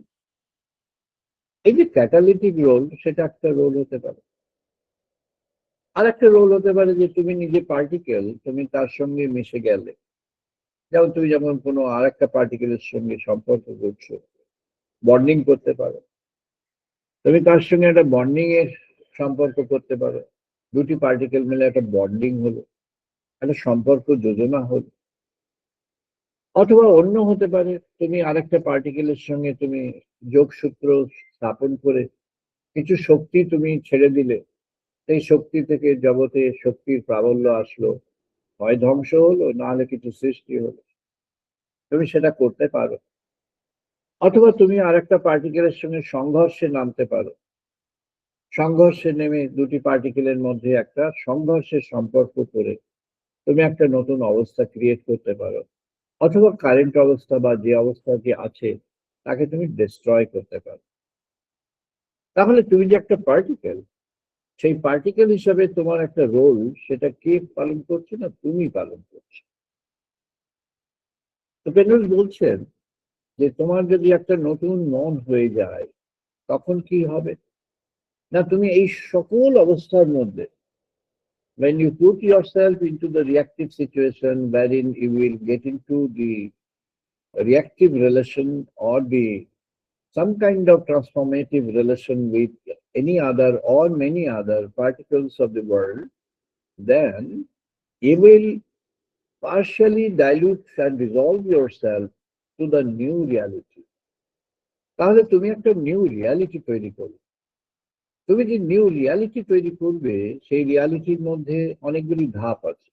Speaker 2: এই যে ক্যাটালিটিক রোল, সেটা একটা রোল হতে পারে। আর একটা রোল হতে পারে যে তুমি নিজে পার্টিকেল, তুমি তার সঙ্গে মিশে গেলে, যেমন তুমি যেমন কোনো আর একটা পার্টিকেলের সঙ্গে সম্পর্ক করছো, বন্ডিং করতে পারো, তুমি তার সঙ্গে একটা বন্ডিং এর সম্পর্ক করতে পারো, দুটি পার্টিকেল মিলে একটা বন্ডিং হলো, একটা সম্পর্ক যোজনা হলো। অথবা অন্য হতে পারে, তুমি আরেকটা পার্টিকেলের সঙ্গে তুমি যোগসূত্র স্থাপন করে কিছু শক্তি তুমি ছেড়ে দিলে, সেই শক্তি থেকে জগতে শক্তির প্রাবল্য আসলো, হয় ধ্বংস হলো নাহলে কিছু সৃষ্টি হলো, তুমি সেটা করতে পারো। অথবা তুমি আরেকটা পার্টিকেলের সঙ্গে সংঘর্ষে নামতে পারো, সংঘর্ষে নেমে দুটি পার্টিকেলের মধ্যে একটা সংঘর্ষের সম্পর্ক করে তুমি একটা নতুন অবস্থা ক্রিয়েট করতে পারো। অথবা কারেন্ট অবস্থা বা যে অবস্থা যে আছে তাকে তুমি ডিস্ট্রয় করতে পারো। তাহলে তুমি যে একটা পার্টিকেল, সেই পার্টিকেল হিসাবে তোমার একটা রোল, সেটা কে পালন করছে না, তুমি পালন করছো। তো পেনুস বলছেন যে তোমার যদি একটা নতুন মন হয়ে যায় তখন কি হবে না, তুমি এই সকল অবস্থার মধ্যে, when you put yourself into the reactive situation wherein you will get into the reactive relation or the some kind of transformative relation with any other or many other particles of the world, then you will partially dilute and dissolve yourself to the new reality. তাহলে তুমি একটা new reality তৈরি করবে। তুমি যে new reality তৈরি করবে, সেই রিয়ালিটির মধ্যে অনেকগুলি ধাপ আছে।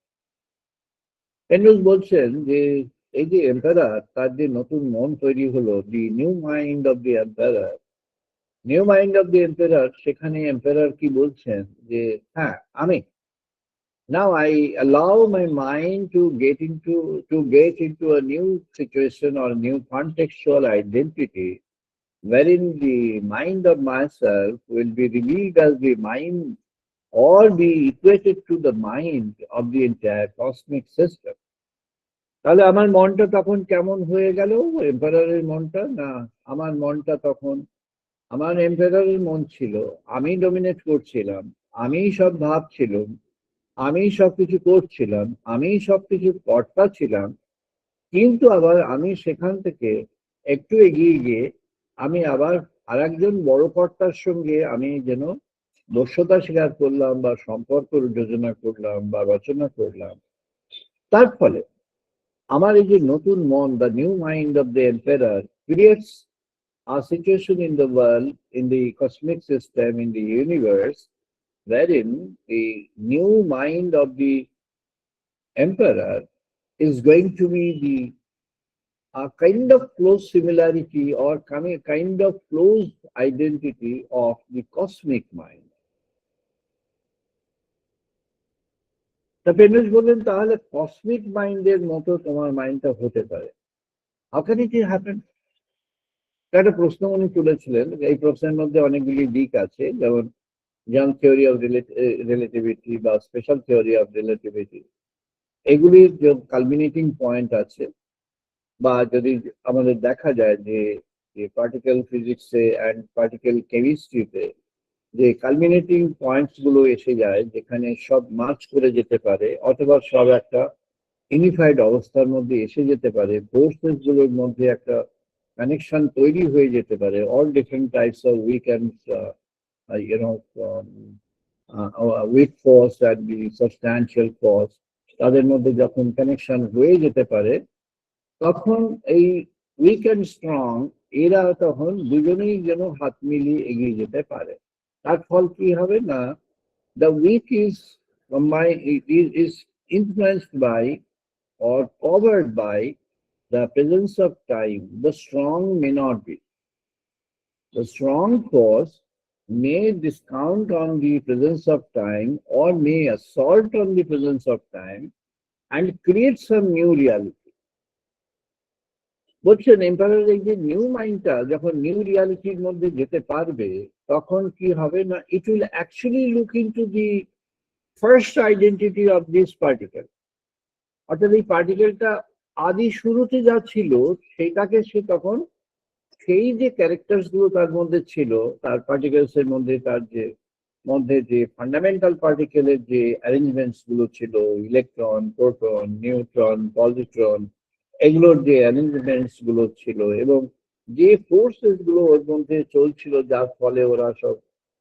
Speaker 2: পেন্ডুস বলছেন যে এই যে এম্পায়ার, তার যে নতুন মন তৈরি হলো, দি new mind of the empire, new mind of the empire, সেখানে এম্পায়ার কি বলছেন যে হ্যাঁ, আমি now I allow my mind to get into a new situation or a new contextual identity wherein the mind of myself will be revealed as the mind or be equated to the mind of the entire cosmic system. তাহলে আমার মনটা তখন কেমন হয়ে গেল এম্পায়ারের মনটা? না, আমার মনটা তখন, আমার এম্পায়ারের মন ছিল, আমি ডমিনেট করছিলাম, আমি সব ভাবছিলাম, আমি সবকিছু করছিলাম, আমি সবকিছু কর্তা ছিলাম। কিন্তু আবার আমি সেখান থেকে একটু এগিয়ে গিয়ে আমি আবার আরেকজন বড় কর্তার সঙ্গে আমি যেন দক্ষতা স্বীকার করলাম বা সম্পর্ক যোজনা করলাম বা রচনা করলাম। তার ফলে আমার এই যে নতুন মন, the new mind of the emperor creates a situation in the world, in the cosmic system, in the universe, wherein the new mind of the emperor is going to be the a kind of close similarity or kind of close identity of the cosmic mind. তা পেনুস বললেন তাহলে cosmic মাইন্ডের মতো তোমার মাইন্ডটা হতে পারে। How can it happen? একটা প্রশ্ন উনি তুলেছিলেন, এই প্রশ্নের মধ্যে অনেকগুলি দিক আছে, যেমন থিওরি অফ রিলেটিভিটি বা স্পেশাল থিওরি অফ রিলেটিভিটি, এগুলির যে কালমিনেটিং পয়েন্ট আছে, বা যদি আমাদের দেখা যায় যে পার্টিকেল ফিজিক্সে অ্যান্ড পার্টিকেল কেমিস্ট্রিতে যে কালমিনেটিং পয়েন্টস গুলো এসে যায়, যেখানে সব মার্চ করে যেতে পারে অথবা সব একটা ইউনিফাইড অবস্থার মধ্যে এসে যেতে পারে, ফোর্সেস গুলোর মধ্যে একটা কানেকশন তৈরি হয়ে যেতে পারে, all different types of weak and you know weak force and the substantial force, তাদের মধ্যে যখন কানেকশন হয়ে যেতে পারে, তখন এই উইক অ্যান্ড স্ট্রং এরা তখন দুজনেই যেন হাত মিলিয়ে এগিয়ে যেতে পারে। তার ফল কি হবে না, the weak is combined is influenced by or covered by the presence of time. The strong may not be. The strong force may discount on the presence of time or may assault on the presence of time and create some new reality. বলছেন empire, এই যে new মাইন্ডটা যখন new রিয়ালিটির মধ্যে যেতে পারবে, তখন কি হবে না, it will actually look into the first identity of this particle. অর্থাৎ এই পার্টিকেলটা আদি শুরুতে যা ছিল সেটাকে সে তখন সেই যে ক্যারেক্টার্স গুলো তার মধ্যে ছিল, তার পার্টিকেলস এর মধ্যে, তার যে ফান্ডামেন্টাল পার্টিকেলের যে অ্যারেঞ্জমেন্টস গুলো ছিল, ইলেকট্রন, প্রোটন, নিউট্রন, পজিট্রন, এগুলোর যে অ্যারেঞ্জমেন্টস গুলো ছিল এবং যে ফোর্সেস গুলো ওর মধ্যে চলছিল, যার ফলে ওরা সব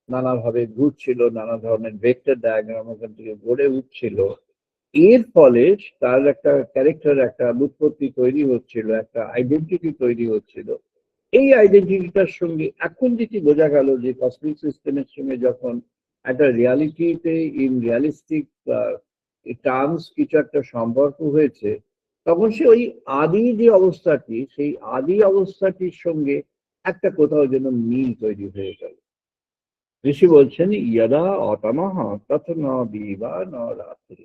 Speaker 2: নানাভাবে ঘুরছিল, নানা ধরনের ভেক্টর ডায়াগ্রাম ওখান থেকে গড়ে উঠছিল, এর ফলে তার একটা ক্যারেক্টার, একটা উৎপত্তি তৈরি হচ্ছিল, একটা আইডেন্টিটি তৈরি হচ্ছিল। এই আইডেন্টিটিটার সঙ্গে এখন যেটি বোঝা গেল যে কসমিক সিস্টেমের সঙ্গে যখন একটা রিয়ালিটিতে ইন রিয়ালিস্টিক টার্মস কিছু একটা সম্পর্ক হয়েছে, তখন সে ওই আদি যে অবস্থাটি, সেই আদি অবস্থাটির সঙ্গে একটা কোথাও যেন মিল তৈরি হয়ে গেল। ঋষি বলছেন ইয়াদা অতমঃ তথা ন দিবা ন রাত্রি।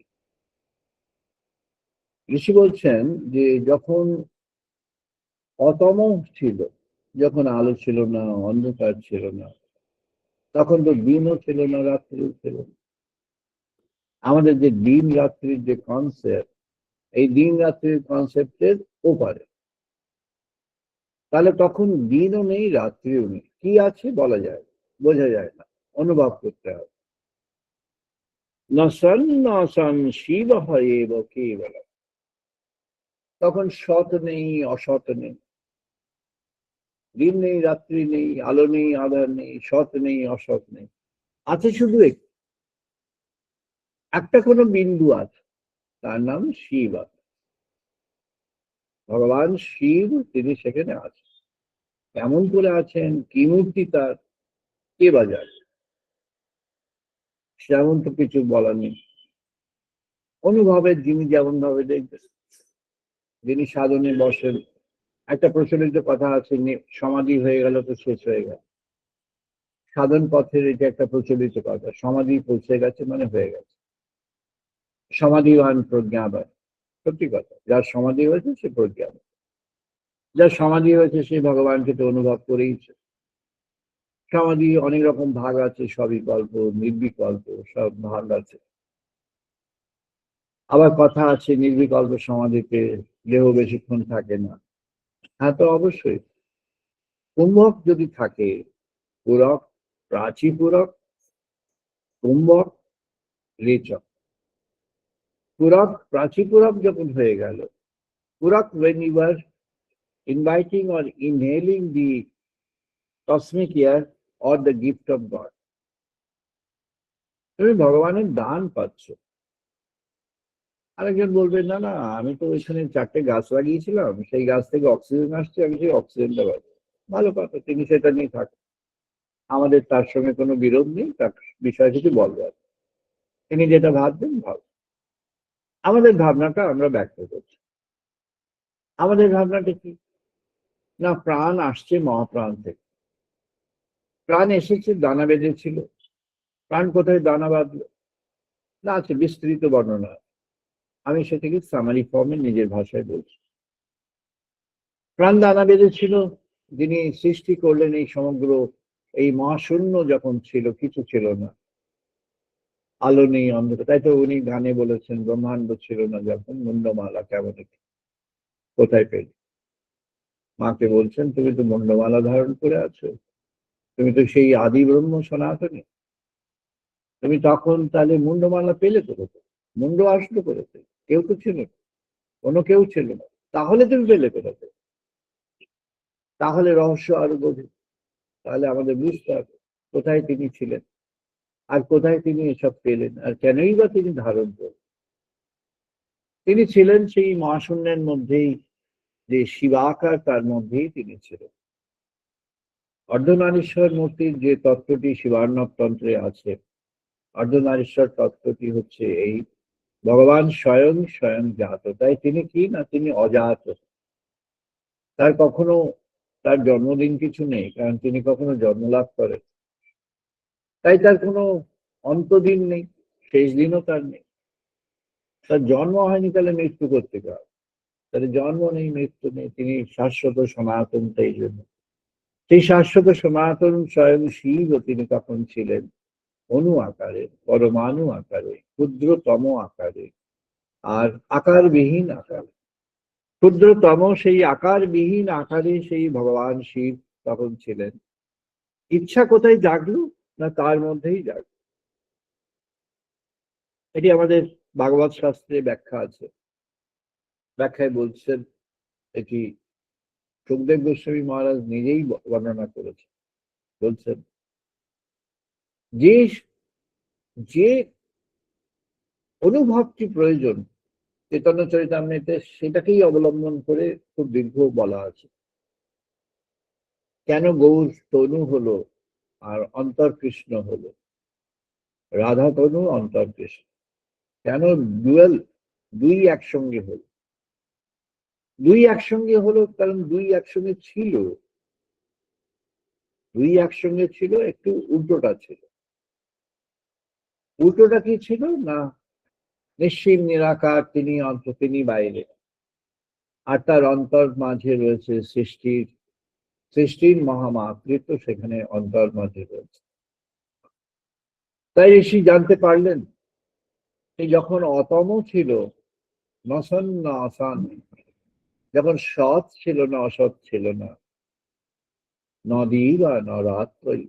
Speaker 2: ঋষি বলছেন যে যখন অতম ছিল, যখন আলো ছিল না, অন্ধকার ছিল না, তখন তো দিনও ছিল না, রাত্রিও ছিল না। আমাদের যে দিন রাত্রির যে কনসেপ্ট, এই দিন রাত্রির কনসেপ্টের ওপারে, তাহলে তখন দিনও নেই, রাত্রিও নেই, কি আছে বলা যায়, বোঝা যায় না, অনুভব করতে হবে। ন সন শিব হয়ে কেবল, তখন সৎ নেই, অসৎ নেই, দিন নেই, রাত্রি নেই, আলো নেই, আধার নেই, সৎ নেই, অসৎ নেই, আছে শুধু একটা কোনো বিন্দু আছে, তার নাম শিব আছে। ভগবান শিব তিনি সেখানে আছেন। কেমন করে আছেন, কি মূর্তি তার, কে বাজার, সেমন তো কিছু বলার নেই। অনুভবের যিনি যেমন ভাবে দেখবেন, যিনি সাধনে বসেন, একটা প্রচলিত কথা আছে, সমাধি হয়ে গেল তো শেষ হয়ে গেল। সাধন পথের এটা একটা প্রচলিত কথা, সমাধি পৌঁছে গেছে মানে হয়ে গেছে। সমাধিবান প্রজ্ঞাবান, সত্যি কথা, যার সমাধি হয়েছে সে প্রজ্ঞাবান, যার সমাধি হয়েছে সে ভগবানকে তো অনুভব করেইছে। সমাধি অনেক রকম ভাগ আছে, সবিকল্প, নির্বিকল্প, সব ভাগ আছে। আবার কথা আছে নির্বিকল্প সমাধিতে দেহ বেশিক্ষণ থাকে না। হ্যাঁ, তো অবশ্যই কুম্ভক যদি থাকে, পূরক, প্রাচী পূরক, কুম্ভক, রেচক। পূরক, প্রাচী পূরক যখন হয়ে গেল, পূরক when you are inviting or inhaling the cosmic air or the gift of God, তুমি ভগবানের দান পাচ্ছ। আরেকজন বলবে না না, আমি তো ওইখানে 4টে গাছ লাগিয়েছিলাম, সেই গাছ থেকে অক্সিজেন আসছে, আমি সেই অক্সিজেনটা পাচ্ছি। ভালো কথা, তিনি সেটা নিয়ে থাকেন, আমাদের তার সঙ্গে কোনো বিরোধ নেই, তার বিষয়ে কিছু বলবার, তিনি যেটা ভাববেন ভালো। আমাদের ভাবনাটা আমরা ব্যক্ত করছি। আমাদের ভাবনাটা কি না, প্রাণ আসছে মহাপ্রাণ থেকে, প্রাণ এসেছে, দানা বেঁধেছিল। প্রাণ কোথায় দানা বাঁধলো না, আছে বিস্তৃত বর্ণনা, আমি সেটাকে সামারি ফর্মে নিজের ভাষায় বলছি। প্রাণ দানা বেঁধেছিল, যিনি সৃষ্টি করলেন এই সমগ্র এই মহাশূন্য যখন ছিল, কিছু ছিল না, আলো নেই, অন্ধকার। তাই তো উনি গানে বলেছেন, ব্রহ্মাণ্ড ছিল না যখন মুন্ডমালা কেমন কোথায় পেল। মাকে বলছেন, তুমি তো মুন্ডমালা ধারণ করে আছো, তুমি তো সেই আদি ব্রহ্ম সনাতনী, তুমি তখন তাহলে মুন্ডমালা পেলে তো কোথায়? মুন্ড আসলো করেছে, কেউ তো ছিল না, কোনো কেউ ছিল না, তাহলে তুমি পেলে কোথাতে? তাহলে রহস্য আরো গভীর। তাহলে আমাদের বুঝতে হবে কোথায় তিনি ছিলেন, আর কোথায় তিনি এসব পেলেন, আর কেনই বা তিনি ধারণ করলেন। তিনি ছিলেন সেই মহাশূন্যের মধ্যেই, যে শিবাকার, তার মধ্যেই তিনি ছিলেন। অর্ধনারীশ্বর মূর্তির যে তত্ত্বটি শিবার্ণব তন্ত্রে আছে, অর্ধনারীশ্বর তত্ত্বটি হচ্ছে এই, ভগবান স্বয়ং স্বয়ং জাত। তাই তিনি কি না, তিনি অজাত। তার কখনো তার জন্মদিন কিছু নেই, কারণ তিনি কখনো জন্ম লাভ করেন। তাই তার কোনো অন্তদিন নেই, শেষ দিনও তার নেই। তার জন্ম হয়নি, তাহলে মৃত্যু করতে পারে? তাহলে জন্ম নেই, মৃত্যু নেই, তিনি শাশ্বত সনাতন। এই জন্য সেই শাশ্বত সনাতন স্বয়ং শিব তিনি তখন ছিলেন অণু আকারে, পরমাণু আকারে, ক্ষুদ্রতম আকারে, আর আকারবিহীন আকারে। ক্ষুদ্রতম সেই আকারবিহীন আকারে সেই ভগবান শিব তখন ছিলেন। ইচ্ছা কোথায় জাগলো? না তার মধ্যেই জাগলো। এটি আমাদের ভাগবত শাস্ত্রে ব্যাখ্যা আছে। ব্যাখ্যায় বলছেন, এটি সুখদেব গোস্বামী মহারাজ নিজেই বর্ণনা করেছেন। বলছেন যে যে অনুভবটি প্রয়োজন চৈতন্য চরিতামৃতে, সেটাকেই অবলম্বন করে খুব দীর্ঘ বলা আছে। কেন গৌর তনু হলো আর অন্তর কৃষ্ণ হলো, রাধা তনু অন্তর কৃষ্ণ, কেন ডুয়েল, দুই একসঙ্গে হলো? দুই একসঙ্গে হলো কারণ দুই একসঙ্গে ছিল। দুই একসঙ্গে ছিল, একটু উল্টোটা ছিল। উল্টোটা কি ছিল না, নিশ্চিম নিরাকার তিনি অন্তর, তিনি বাইরে, আর তার অন্তর মাঝে রয়েছে সৃষ্টির সৃষ্টির মহামাতৃত্ব, সেখানে অন্তর মাঝে রয়েছে। তাই ঋষি জানতে পারলেন, এই যখন অতম ছিল, নসন না অসান, যখন সৎ ছিল না অসৎ ছিল না, নদী বা নরাত্রি,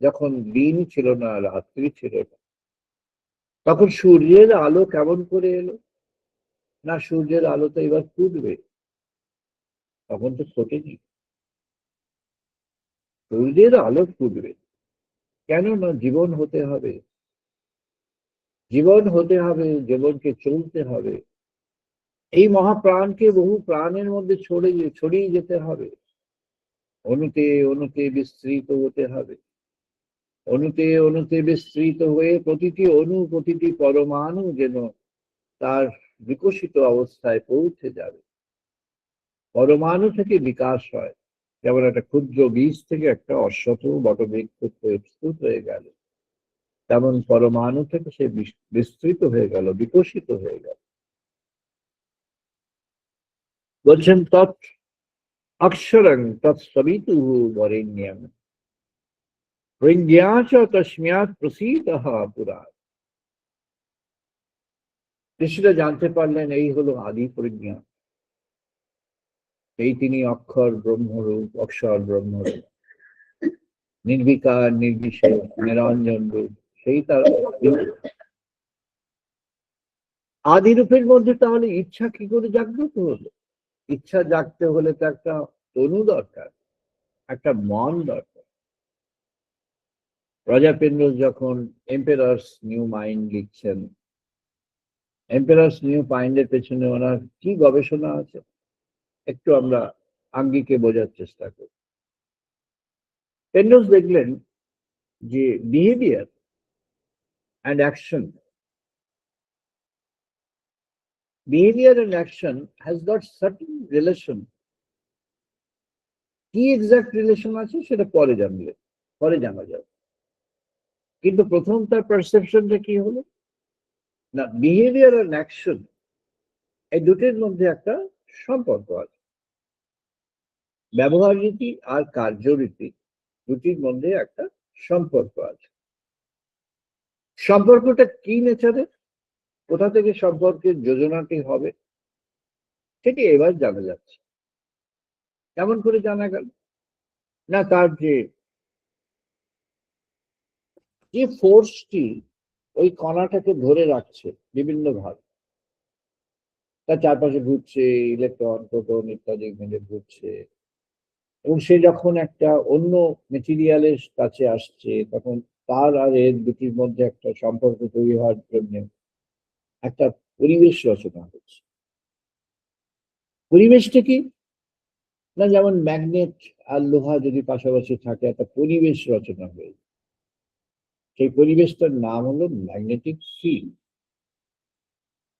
Speaker 2: যখন দিন ছিল না রাত্রি ছিল না, তখন সূর্যের আলো কেমন করে এলো? না সূর্যের আলো তো এবার ফুটবে, তখন তো ফোটেনি। সূর্যের আলো ফুটবে কেন? না জীবন হতে হবে, জীবন হতে হবে, জীবনকে চলতে হবে। এই মহাপ্রাণকে বহু প্রাণের মধ্যে ছড়িয়ে যেতে হবে, অণুতে অণুতে বিস্তৃত হতে হবে। অণুতে অণুতে বিস্তৃত হয়ে প্রতিটি অণু, প্রতিটি পরমাণু যেন তার বিকশিত অবস্থায় পৌঁছে যাবে। পরমাণু থেকে বিকাশ হয়, যেমন একটা ক্ষুদ্র বীজ থেকে একটা অশ্বত বটবৃক্ষ প্রস্তুত হয়ে গেল, তেমন পরমাণু থেকে সে বিস্তৃত হয়ে গেল, বিকশিত হয়ে গেল। বলছেন তৎ অক্ষরং তৎসবিতু বরেণ্যম হৃণ্যা চ তস্মাৎ প্রসীদঃ পুরাৎ। ঋষিরা জানতে পারলেন এই হলো আদি প্রজ্ঞা, এই তিনি অক্ষর ব্রহ্মরূপ, অক্ষর ব্রহ্মরূপ, নির্বিকার নির্বিশেষ নিরঞ্জন রূপ, সেই তার আদি রূপের মধ্যে। তাহলে ইচ্ছা কি করে জাগ্রত হলো? ইচ্ছা জাগতে হলে তো একটা তনু দরকার, একটা মন দরকার। রাজা পেন্ড্রোস যখন এম্পেরার্স নিউ মাইন্ড লিখছেন, এম্পেরার্স নিউ মাইন্ডের পেছনে ওনার কি গবেষণা আছে একটু আমরা আঙ্গিকে বোঝার চেষ্টা করি। পেন্ড্রোস দেখলেন যে behaviour and action, behavior and action has got certain relation. কি এক্সাক্ট রিলেশন আছে সেটা পরে জানা যাবে। কিন্তু প্রথম তার পারসেপশনটা কি হলো না, বিহেভিয়ার আর অ্যাকশন এই দুটির মধ্যে একটা সম্পর্ক আছে। ব্যবহার রীতি আর কার্যরীতি দুটির মধ্যে একটা সম্পর্ক আছে। সম্পর্কটা কি নেচারের, কোথা থেকে সম্পর্কের যোজনাটি হবে, সেটি এবার জানা যাচ্ছে। কেমন করে জানা গেল? না, তার যে ফোর্সটি ওই কণাটাকে ধরে রাখছে বিভিন্ন ভাবে, তার চারপাশে ঘুরছে, ইলেকট্রন প্রোটন ইত্যাদি মিলে ঘুরছে, এবং সে যখন একটা অন্য মেটেরিয়ালের কাছে আসছে, তখন তার আর এর দুটির মধ্যে একটা সম্পর্ক তৈরি হওয়ার জন্য একটা পরিবেশ রচনা হচ্ছে। পরিবেশটা কি? না, যেমন ম্যাগনেট আর লোহা যদি পাশাপাশি থাকে, একটা পরিবেশ রচনা হয়ে যায়। সেই পরিবেশটার নাম হলো ম্যাগনেটিক ফিল্ড।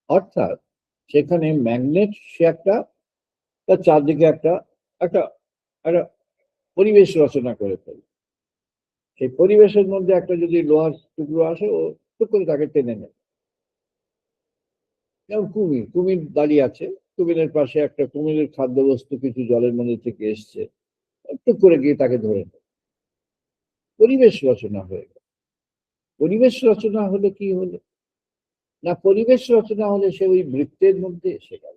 Speaker 2: অর্থাৎ সেখানে ম্যাগনেট সে একটা, তার চারদিকে একটা একটা একটা পরিবেশ রচনা করে ফেলে। সেই পরিবেশের মধ্যে একটা যদি লোহার টুকরো আসে, ও টুক করে তাকে টেনে নেয়। যেমন কুমির, কুমির দাঁড়িয়ে আছে, কুমিরের পাশে একটা কুমিরের খাদ্যবস্তু কিছু জলের মধ্যে থেকে এসছে, টুক করে গিয়ে তাকে ধরে নেয়। পরিবেশ রচনা হয়ে গেল। পরিবেশ রচনা হলে কি হলো? না, পরিবেশ রচনা হলে সে ওই বৃত্তের মধ্যে এসে গেল।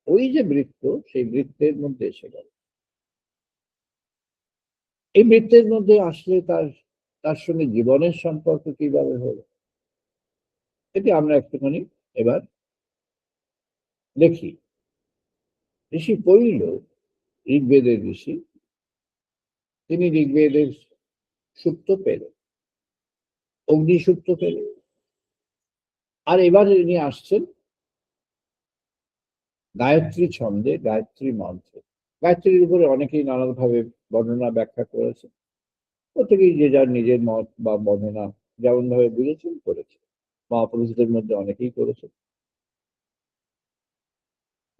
Speaker 2: ওই যে বৃত্ত, সেই বৃত্তের মধ্যে এসে গেল। এই বৃত্তের মধ্যে আসলে তার তার সঙ্গে জীবনের সম্পর্ক কিভাবে হলো, এটি আমরা একটুখানি এবার দেখি। ঋষি পৈল, ঋগ্বেদের ঋষি, তিনি ঋগ্বেদের সূক্ত পেলেন, অগ্নিসূক্ত পেলেন, আর এবার ইনি আসছেন গায়ত্রী ছন্দে, গায়ত্রী মন্ত্রে। গায়ত্রীর উপরে অনেকেই নানাভাবে বর্ণনা ব্যাখ্যা করেছেন, প্রত্যেকেই যে যার নিজের মত বা বর্ণনা যেমন ভাবে বুঝেছেন করেছেন। মহাপুরুষদের মধ্যে অনেকেই করেছেন।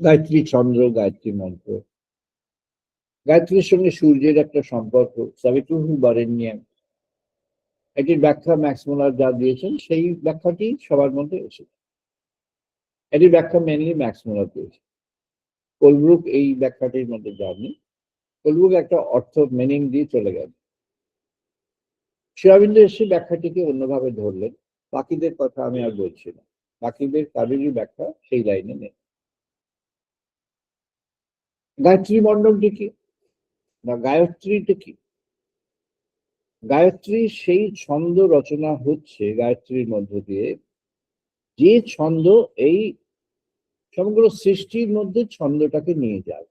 Speaker 2: গায়ত্রী ছন্দ, গায়ত্রী মন্ত্র, গায়ত্রীর সঙ্গে সূর্যের একটা সম্পর্ক, সাবিতুহু বরেণ্যম, এটির ব্যাখ্যা ম্যাক্স মুলার যা দিয়েছেন সেই ব্যাখ্যাটি সবার মধ্যে এসেছে। এটির ব্যাখ্যা মেনলি ম্যাক্স মুলার দিয়েছে। কোলব্রুক এই ব্যাখ্যাটির মধ্যে যাননি। কোলব্রুক একটা অর্থ মিনিং দিয়ে চলে গেল। শ্রী অরবিন্দ এসে ব্যাখ্যাটিকে অন্যভাবে ধরলেন। বাকিদের কথা আমি আর বলছি না, বাকিদের কারোরই ব্যাখ্যা সেই লাইনে নেই। গায়ত্রী মণ্ডলটি কি? না, গায়ত্রীটা কি? গায়ত্রী সেই ছন্দ রচনা হচ্ছে গায়ত্রীর মধ্য দিয়ে, যে ছন্দ এই সমগ্র সৃষ্টির মধ্যে ছন্দটাকে নিয়ে যায়।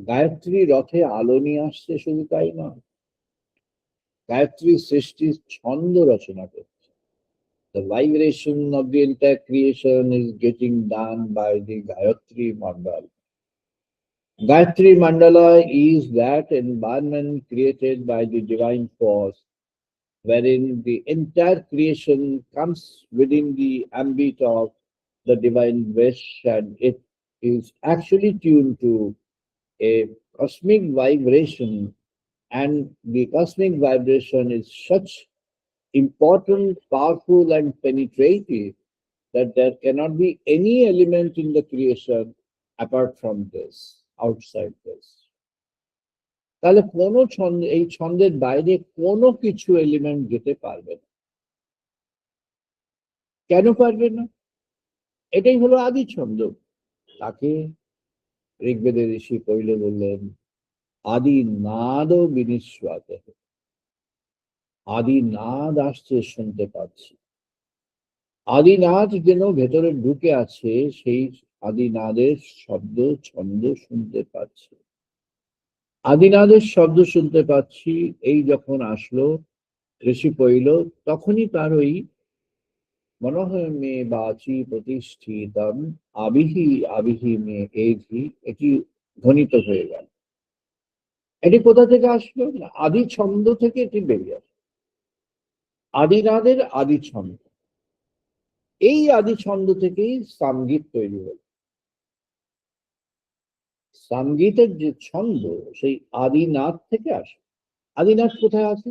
Speaker 2: গায়ত্রী রথে আলো নিয়ে আসছে, শুধু তাই নয়, গায়ত্রী সৃষ্টির ছন্দ রচনা করছে। The vibration of the entire creation is getting done by the Gayatri Mandala. Gayatri Mandala is that environment created by the divine force, wherein the entire creation comes within the ambit of the divine wish, and it is actually tuned to a cosmic vibration, and the cosmic vibration is such important, powerful, and penetrative that there cannot be any element in the creation apart from this, outside this. তাহলে কোনো ছন্দ, এই ছন্দের বাইরে কোনো কিছু element যেতে পারবে না। কেন পারবে না? এটাই হলো আদি ছন্দ। তাকে ঋগ্বেদের ঋষি পৈল বললেন আদি নাদ বিনিশ্বাতে। আদি নাদ আসছে, শুনতে পাচ্ছি। আদি নাদ যেন ভেতরে ঢুকে আছে, সেই আদি নাদের শব্দ ছন্দ শুনতে পাচ্ছি। আদিনাদের শব্দ শুনতে পাচ্ছি, এই যখন আসলো ঋষি পৈল, তখনই তার ওই মনোহর মে বাচি প্রতিষ্ঠিতম আবিহি আবিহি মে এধি, এটি ধ্বনিত হয়ে গেল। এটি কোথা থেকে আসলো? না, আদি ছন্দ থেকে এটি বেরিয়ে আসলো। আদিনাদের আদি ছন্দ, এই আদি ছন্দ থেকেই সামগীত তৈরি হলো। সামগীতের যে ছন্দ, সেই আদিনাদ থেকে আসে। আদিনাদ কোথায় আছে?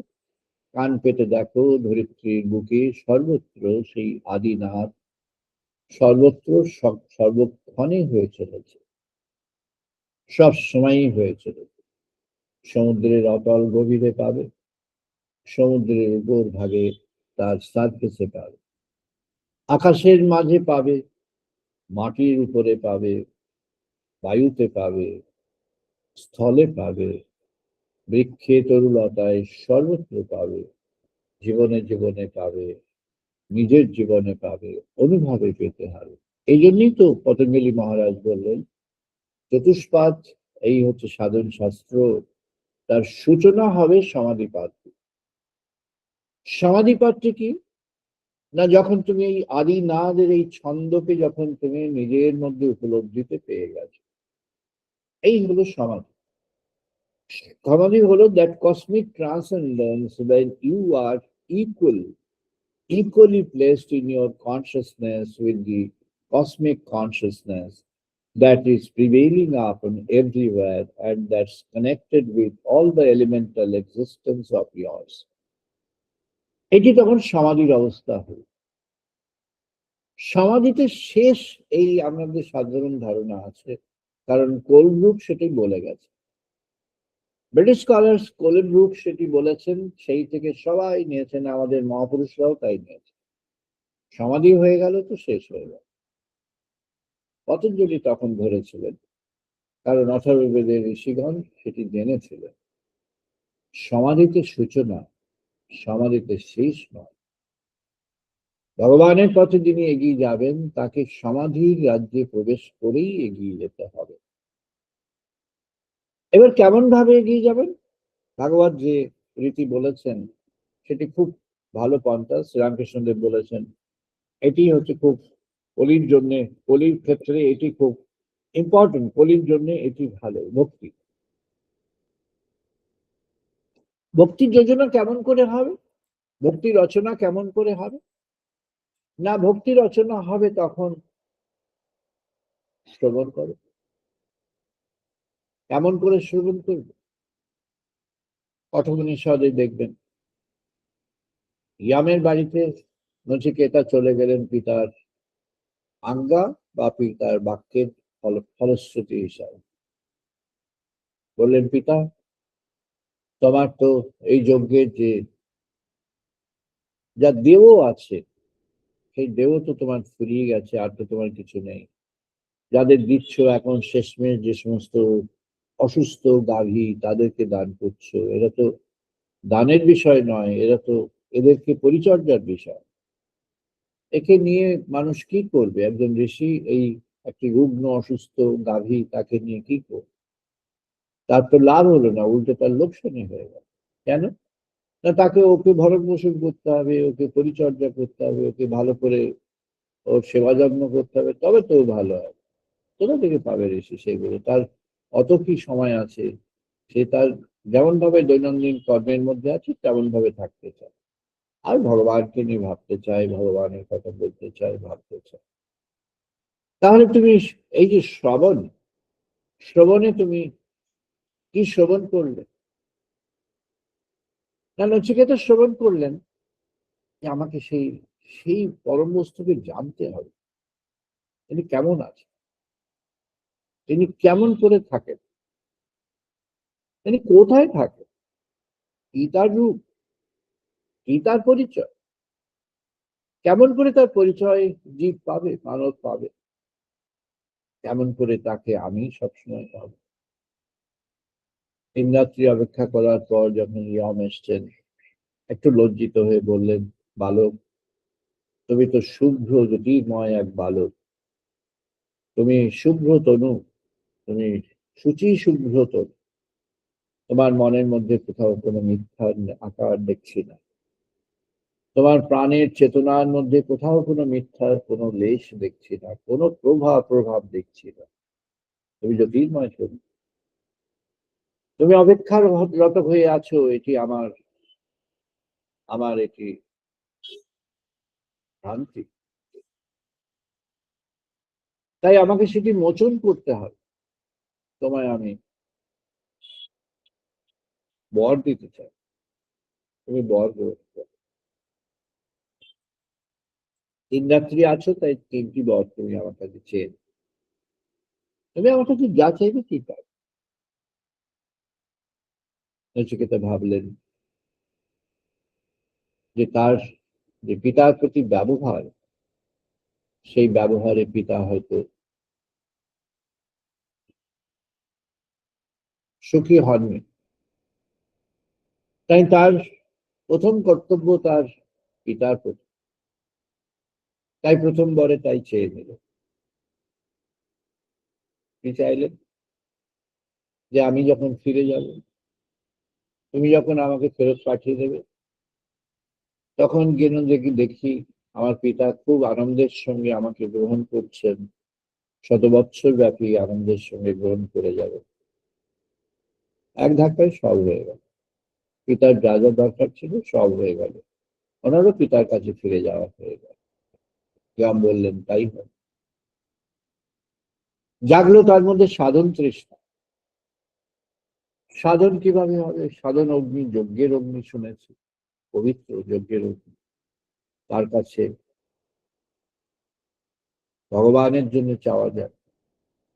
Speaker 2: কান পেতে দেখো, ধরিত্রীর বুকে সর্বত্র সেই আদিনাদ, সর্বত্র সর্বক্ষণে হয়ে চলেছে। সব সময়ই হয়েছিল। সমুদ্রের অতল গভীরে পাবে, সমুদ্রের উপর ভাগে তার সার্ফেসে পাবে, আকাশের মাঝে পাবে, মাটির উপরে পাবে, বায়ুতে পাবে, স্থলে পাবে, বৃক্ষে তরুলতায় সর্বত্র পাবে, জীবনে জীবনে পাবে, নিজের জীবনে পাবে, অনুভবে পেতে হবে। এই জন্যই তো পতঞ্জলি মহারাজ বললেন চতুষ্পাদ, এই হচ্ছে সাধন শাস্ত্র, তার সূচনা হবে সমাধিপাত। সমাধিপাতটি কি না, যখন তুমি এই আদি নাদের এই ছন্দকে যখন তুমি নিজের মধ্যে উপলব্ধিতে পেয়ে গেছো, এই হলো সমাধি। সমাধি হলো that cosmic transcendence when you are equally placed in your consciousness with the cosmic consciousness that is prevailing upon everywhere and that's connected with all the elemental existence of yours. এটি তখন সমাধির অবস্থা হল। সমাধিতে শেষ, এই আমাদের সাধারণ ধারণা আছে, কারণ কোলব্রুক সেটি বলে গেছে। ব্রিটিশ স্কলার কোলব্রুক সেটি বলেছেন, সেই থেকে সবাই নিয়েছেন, আমাদের মহাপুরুষরাও তাই নিয়েছে। সমাধি হয়ে গেল তো শেষ হয়ে গেল। পতঞ্জলি তখন ধরেছিলেন, কারণ অথর্ববেদের ঋষিগণ সেটি জেনেছিলেন। সমাধিতে সূচনা, সমাধিতে শেষ নয়। ভগবানের পথে যিনি এগিয়ে যাবেন তাকে সমাধির রাজ্যে প্রবেশ করেই এগিয়ে যেতে হবে। এবার কেমন ভাবে এগিয়ে যাবেন? ভাগবত যে রীতি বলেছেন সেটি খুব ভালো পন্থা। শ্রীরামকৃষ্ণদেব বলেছেন এটি হচ্ছে খুব কলির জন্য, কলির ক্ষেত্রে এটি খুব ইম্পর্টেন্ট, কলির জন্য এটি ভালো। ভক্তি, ভক্তির যোজনা কেমন করে হবে, ভক্তি রচনা কেমন করে হবে? না, ভক্তি রচনা হবে তখন শ্রবণ করো। কেমন করে শ্রবণ করবে? কঠোপনিষদে দেখবেন ইয়ামের বাড়িতে নচিকেতা চলে গেলেন পিতার আজ্ঞা বা পিতার বাক্যের ফলশ্রুতি হিসাবে। বললেন, পিতা তোমার তো এই যজ্ঞের যে যা দেহ আছে সেই দেহ তো তোমার ফুরিয়ে গেছে, আর তো তোমার কিছু নেই। যাদের দিচ্ছ এখন শেষমেশ যে সমস্ত অসুস্থ গাভী তাদেরকে দান করছো, এরা তো দানের বিষয় নয়, এরা তো এদেরকে পরিচর্যার বিষয়। একে নিয়ে মানুষ কি করবে? একজন ঋষি এই একটি রুগ্ন অসুস্থ গাভী তাকে নিয়ে কি করবে? তার তো লাভ হলো না, উল্টে তার লোকসানি হয়ে গেল। কেন না, তাকে ওকে ভরণ পোষণ করতে হবে, ওকে পরিচর্যা করতে হবে, ওকে ভালো করে ওর সেবা যত্ন করতে হবে, তবে তো ভালো হয়। কোথা থেকে পাবে ঋষি সেগুলো? তার অত কি সময় আছে? সে তার যেমন ভাবে দৈনন্দিন কর্মের মধ্যে আছে তেমন ভাবে থাকতে চায়, আর ভগবানকে নিয়ে ভাবতে চায়, ভগবানের কথা বলতে চায়, ভাবতে চায়। তাহলে তুমি এই যে শ্রবণ, শ্রবণে তুমি কি শ্রবণ করলে? না, নচিকেতা শ্রবণ করলেন যে আমাকে সেই সেই পরম বস্তুকে জানতে হবে। তিনি কেমন আছে, তিনি কেমন করে থাকেন, তিনি কোথায় থাকেন, কি তার রূপ, কি তার পরিচয়, কেমন করে তার পরিচয় জীব পাবে, মানব পাবে, কেমন করে তাকে আমি সবসময় পাবো। 3 রাত্রি অপেক্ষা করার পর যখন ইয়ম এসছেন, একটু লজ্জিত হয়ে বললেন, বালক তুমি তো শুভ্র জ্যোতির্ময় এক বালক, তুমি শুভ্র তনু, তুমি শুচি শুভ্র তনু, তোমার মনের মধ্যে কোথাও কোনো মিথ্যার আকার দেখছি না, তোমার প্রাণের চেতনার মধ্যে কোথাও কোনো মিথ্যার কোনো লেশ দেখছি না, কোনো প্রভাব দেখছি না। তুমি জ্যোতির্ময় তনু, তুমি অপেক্ষার রত হয়ে আছো, এটি আমার আমার এটি ভ্রান্তি। তাই আমাকে সেটি মোচন করতে হবে। তোমায় আমি বর দিতে চাই, তুমি বর গ্রহণ করো। 3 রাত্রি আছো, তাই 3টি বর তুমি আমার কাছে চেয়ে, তুমি আমার কাছে যা চাইবে কি পাবে। নচিকেতা ভাবলেন যে তার যে পিতার প্রতি ব্যবহার, সেই ব্যবহারে পিতা হয়তো সুখী হননি। তাই তার প্রথম কর্তব্য তার পিতার প্রতি, তাই প্রথম বরে তাই চেয়ে নিল। কি চাইলেন? যে আমি যখন ফিরে যাব, তুমি যখন আমাকে ফেরত পাঠিয়ে দেবে, তখন যেন দেখি আমার পিতা খুব আনন্দের সঙ্গে আমাকে গ্রহণ করছেন, শত বৎসর ব্যাপী আনন্দের সঙ্গে গ্রহণ করে যাবে। এক ধাক্কায় সব হয়ে গেল। পিতার যা যা দরকার ছিল সব হয়ে গেল। ওনারও পিতার কাছে ফিরে যাওয়া হয়ে গেল। রাম বললেন তাই হয়। জাগলো তার মধ্যে সাধন তৃষ্ণা। সাধন কিভাবে হবে? সাধন অগ্নি, যজ্ঞের অগ্নি শুনেছি, পবিত্র যজ্ঞের অগ্নি। তার কাছে ভগবানের জন্য চাওয়া যায়,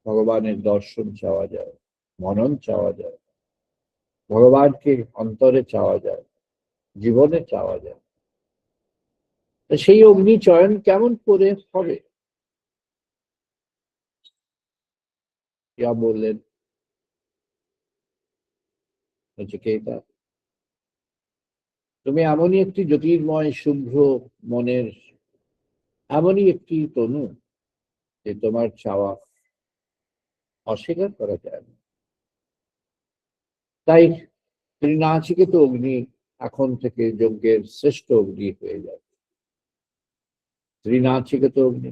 Speaker 2: ভগবানের দর্শন চাওয়া যায়, মনন চাওয়া যায়, ভগবানকে অন্তরে চাওয়া যায়, জীবনে চাওয়া যায়। সেই অগ্নি চয়ন কেমন করে হবে? বললেন নচিকেতা, তুমি এমনই একটি জ্যোতির্ময় শুভ্র মনের, এমনই একটি তনু যে তোমার চাওয়া অস্বীকার করা যায় না। তাই ত্রিনাচিকেত অগ্নি এখন থেকে যজ্ঞের শ্রেষ্ঠ অগ্নি হয়ে যায়। ত্রিনাচিকেত অগ্নি,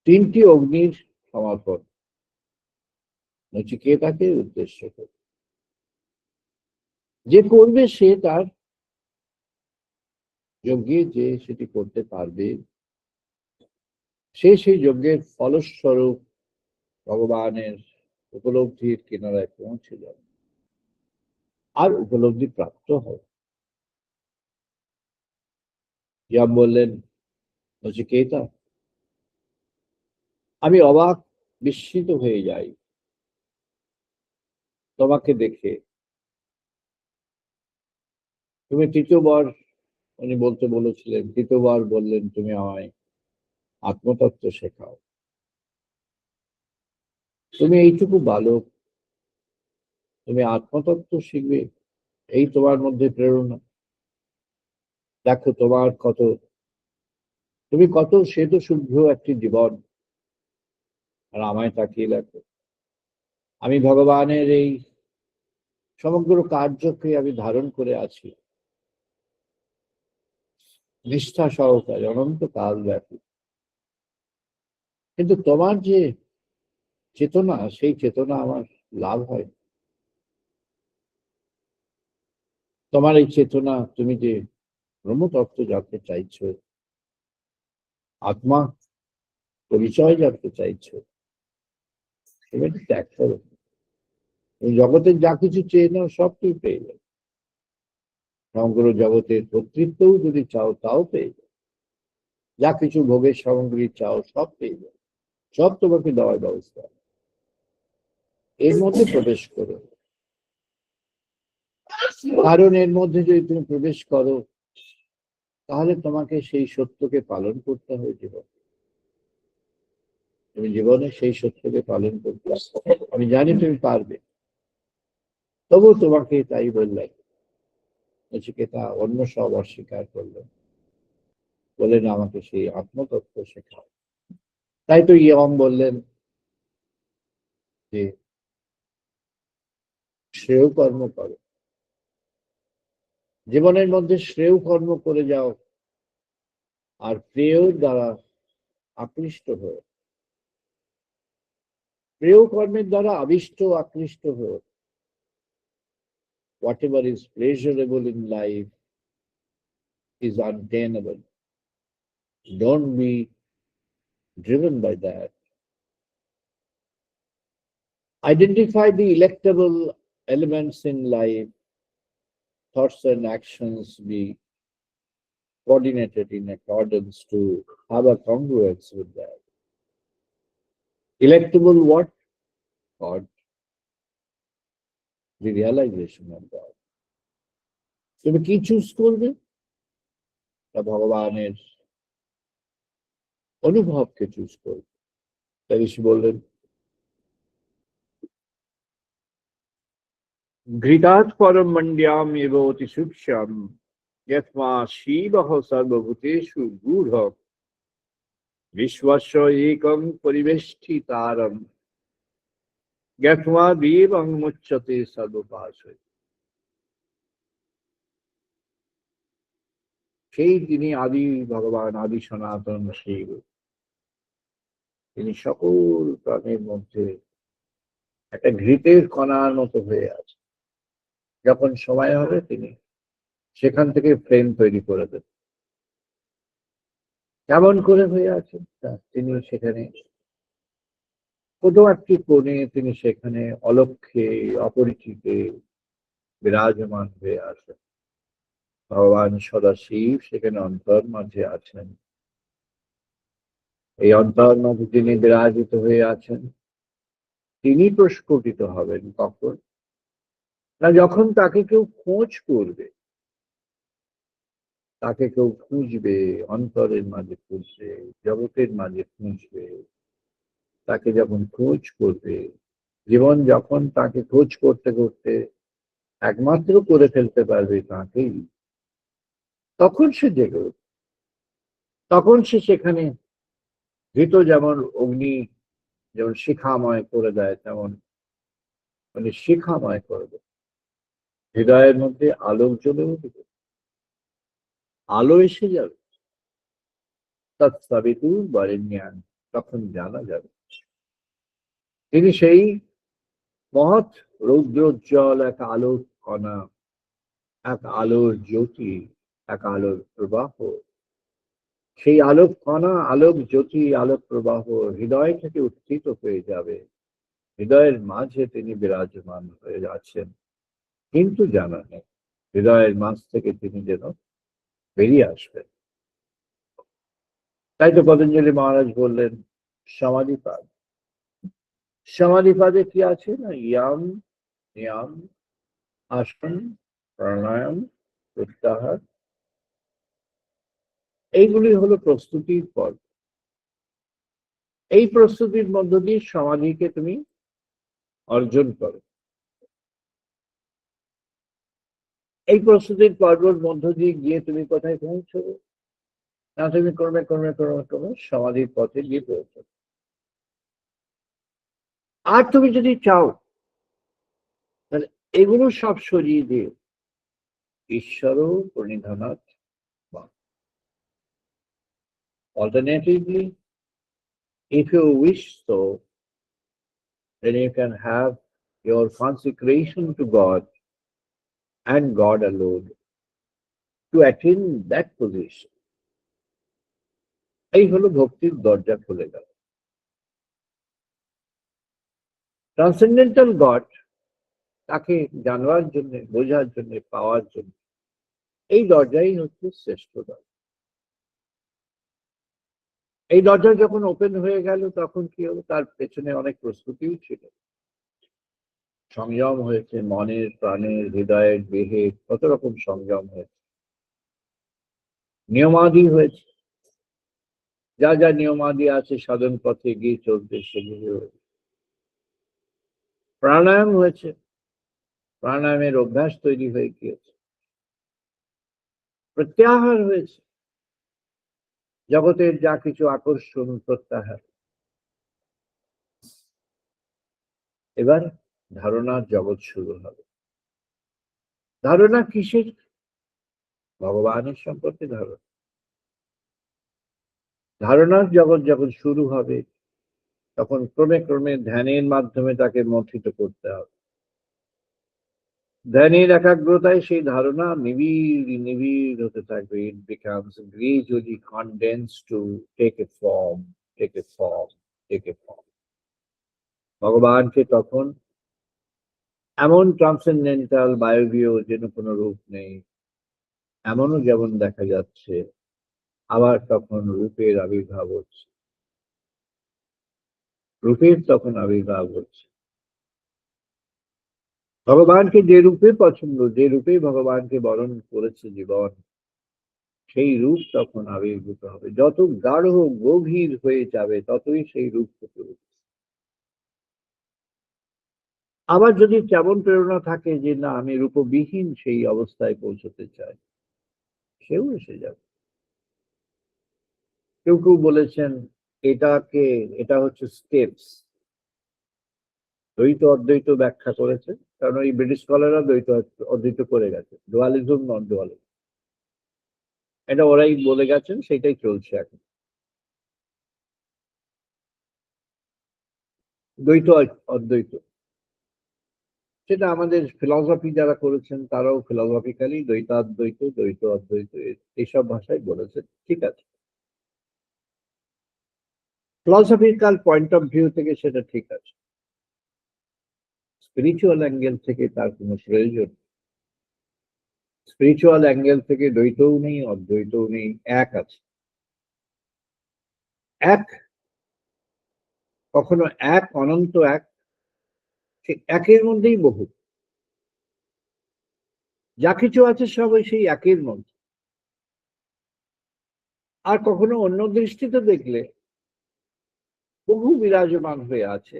Speaker 2: তিনটি অগ্নির সমর্পণ নচিকেতাকে উদ্দেশ্য করে। যে করবে সে তার যজ্ঞে, যে সেটি করতে পারবে, সে সেই যজ্ঞের ফলস্বরূপ ভগবানের উপলব্ধির কিনারায় পৌঁছে যাবে আর উপলব্ধি প্রাপ্ত হবে। যম বললেন নচিকেতা, আমি অবাক বিস্মিত হয়ে যাই তোমাকে দেখে। তুমি তৃতীয়বার, উনি বলতে বলেছিলেন, তৃতীয়বার বললেন তুমি আমায় আত্মতত্ত্ব শেখাও। তুমি এইটুকু বালক, তুমি আত্মতত্ত্ব শিখবে? এই তোমার মধ্যে প্রেরণা। দেখো তোমার কত, তুমি কত শ্বেত শুভ্র একটি জীবন, আর আমায় তাকিয়ে দেখো। আমি ভগবানের এই সমগ্র কার্যকে আমি ধারণ করে আছি নিষ্ঠা সহকারে অনন্তকাল ব্যাপী। কিন্তু তোমার যে চেতনা, সেই চেতনা আমার লাভ হয়। তোমার এই চেতনা, তুমি যে ব্রহ্মতত্ত্ব জানতে চাইছো, আত্মা পরিচয় জানতে চাইছো, তুমি ত্যাগ করো। তুমি জগতের যা কিছু চেয়ে নাও সব তুমি পেয়ে যাবে। সমগ্র জগতের কর্তৃত্বও যদি চাও তাও পেয়ে যাবে। যা কিছু ভোগের সামগ্রী চাও সব পেয়ে যাবে। সব তোমাকে দেওয়ার ব্যবস্থা। এর মধ্যে প্রবেশ করো, কারণ এর মধ্যে যদি তুমি প্রবেশ করো তাহলে তোমাকে সেই সত্যকে পালন করতে হবে জীবনে। তুমি জীবনে সেই সত্যকে পালন করতে, আমি জানি তুমি পারবে, তবু তোমাকে তাই বললাম। নচিকেতা অন্য সব অস্বীকার করলেন, বললেন আমাকে সেই আত্মতত্ত্ব শেখাও। তাই তো ইয়ম বললেন যে শ্রেয় কর্ম করো, জীবনের মধ্যে শ্রেয় কর্ম করে যাও, আর প্রেয় দ্বারা আকৃষ্ট হয়ে, প্রেয় কর্মের দ্বারা আবিষ্ট আকৃষ্ট হয়ে। Whatever is pleasurable in life is unattainable. Don't be driven by that. Identify the electable elements in life. Thoughts and actions be coordinated in accordance to have a congruence with that. Electable what? God. the realization of God. তুমি কি choose করবে? তা ভগবানের অনুভবকে choose করবে। তাই ঋষি বললেন, ঘৃতাৎ পরম মণ্ড্যাম এব অতি সূক্ষ্মম যৎমা শিবঃ সর্বভূতেষু গূঢ় বিশ্বস্য একং পরিবেষ্টিতারম জ্ঞাত্বা দেবং মুচ্যতে সর্বপাশৈ। সেই তিনি আদি ভগবান, আদি সনাতন শিব। তিনি সকল প্রাণের মধ্যে একটা ঘৃতের কণার মতো হয়ে আছে। যখন সময় হবে তিনি সেখান থেকে ফ্রেম তৈরি করে দেন। কেমন করে হয়ে আছেন তিনি সেখানে কোনো একটি কোণে, তিনি সেখানে অলক্ষ্যে অপরিচিতে বিরাজমান হয়ে আছেন। ভগবান সদাশিব সেখানে অন্তর মাঝে আছেন। এই অন্তর মাঝে তিনি বিরাজিত হয়ে আছেন। তিনি প্রস্ফুটিত হবেন কখন? না যখন তাকে কেউ খোঁজ করবে, তাকে কেউ খুঁজবে, অন্তরের মাঝে খুঁজবে, জগতের মাঝে খুঁজবে, তাকে যখন খোঁজ করবে, জীবন যখন তাকে খোঁজ করতে করতে একমাত্র করে ফেলতে পারবে তাকেই, তখন সে জেগে উঠবে। তখন সে সেখানে ঘৃত যেমন অগ্নি যেমন শিখাময় করে দেয়, তেমন মানে শিখাময় করে দেয়। হৃদয়ের মধ্যে আলোক জ্বলে উঠবে, আলো এসে যাবে। তৎসবিতু বরেণ্যান, তখন জানা যাবে তিনি সেই মহৎ রৌদ্রোজ্জ্বল এক আলোক কণা, এক আলোর জ্যোতি, এক আলোর প্রবাহ। সেই আলোক কণা, আলোক জ্যোতি, আলোক প্রবাহ হৃদয় থেকে উত্থিত হয়ে যাবে। হৃদয়ের মাঝে তিনি বিরাজমান হয়ে আছেন, কিন্তু জানা নেই হৃদয়ের মাঝ থেকে তিনি যেন বেরিয়ে আসবেন। তাই তো পতঞ্জলি মহারাজ বললেন সমাধিপাদ। সমাধিপাদে কি আছে না ইয়াম নিয়াম আসন প্রাণায়াম প্রত্যাহার, এইগুলি হলো প্রস্তুতির পর্ব। এই প্রস্তুতির মধ্য দিয়ে সমাধিকে তুমি অর্জন করো। এই প্রস্তুতির পর্বের মধ্য দিয়ে গিয়ে তুমি কোথায় পৌঁছবে? না তুমি ক্রমে ক্রমে ক্রমে ক্রমে সমাধির পথে গিয়ে পৌঁছবে। আর তুমি যদি চাও তাহলে এগুলো সব সরিয়ে দিয়ে ঈশ্বরও প্রণিধানাথ। Alternatively, if you wish so, then you can have your consecration to God and God alone to attain that position. এই হলো ভক্তির দরজা খুলে গেল। ট্রান্সেন্ডেন্টাল গড, তাকে জানবার জন্য, বোঝার জন্য, পাওয়ার জন্য এই দরজাই হচ্ছে শ্রেষ্ঠ দরজা। এই দরজা যখন ওপেন হয়ে গেল তখন কি হলো? তার পেছনে অনেক প্রস্তুতিও ছিল। সংযম হয়েছে, মনের, প্রাণের, হৃদয়ের, দেহের কত রকম সংযম হয়েছে। নিয়মাদি হয়েছে, যা যা নিয়মাদি আছে সাধন পথে গিয়ে চলতে সেগুলি হয়েছে। প্রাণায়াম হয়েছে, প্রাণায়ামের অভ্যাস তৈরি হয়ে গিয়েছে। প্রত্যাহার হয়েছে, জগতের যা কিছু আকর্ষণ প্রত্যাহার। এবার ধারণার জগৎ শুরু হবে। ধারণা কিসের? ভগবানের সম্পর্কে ধারণা। ধারণার জগৎ যখন শুরু হবে তখন ক্রমে ক্রমে ধ্যানের মাধ্যমে তাকে মথিত করতে হবে। ধ্যানের একাগ্রতায় সেই ধারণা নিবিড় নিবিড় হতে থাকবে। It becomes gradually condensed to take a form, take a form, take a form. ভগবানকে তখন এমন ট্রান্সেন্ডেন্টাল বায়বীয় যেন কোনো রূপ নেই, এমনও যেমন দেখা যাচ্ছে, আবার তখন রূপের আবির্ভাব হচ্ছে, রূপের তখন আবির্ভাব হচ্ছে। ভগবানকে যে রূপে পছন্দ, যে রূপে ভগবানকে বরণ করেছে জীবন, সেই রূপ তখন আবির্ভূত হবে। যত গাঢ় গভীর হয়ে যাবে ততই সেই রূপ ফুটে উঠবে। আবার যদি তেমন প্রেরণা থাকে যে না, আমি রূপবিহীন সেই অবস্থায় পৌঁছতে চাই, সেও এসে যাবে। কেউ কেউ বলেছেন এটা হচ্ছে স্টেপস। দ্বৈত অদ্বৈত ব্যাখ্যা করেছে, কারণ ওই ব্রিটিশ স্কলাররা দ্বৈত অদ্বৈত করে গেছে, ডুয়ালিজম নন ডুয়ালিজম, এটা ওরাই বলে গেছেন, সেটাই চলছে এখন। দ্বৈত অদ্বৈত, সেটা আমাদের ফিলসফি যারা করেছেন তারাও ফিলসফিক্যালি দ্বৈতাদ্বৈত, দ্বৈত অদ্বৈত এইসব ভাষায় বলেছেন, ঠিক আছে। ফিলসফিক্যাল পয়েন্ট অফ ভিউ থেকে সেটা ঠিক আছে, স্পিরিচুয়াল অ্যাঙ্গেল থেকে তার কোনো প্রয়োজন। স্পিরিচুয়াল অ্যাঙ্গেল থেকে দ্বৈতও নেই, অদ্বৈতও নেই, এক আছে। এক, কখনো এক, অনন্ত এক, সেই একের মধ্যেই বহু, যা কিছু আছে সবই সেই একের মধ্যে। আর কখনো অন্য দৃষ্টিতে দেখলে বহু বিরাজমান হয়ে আছে,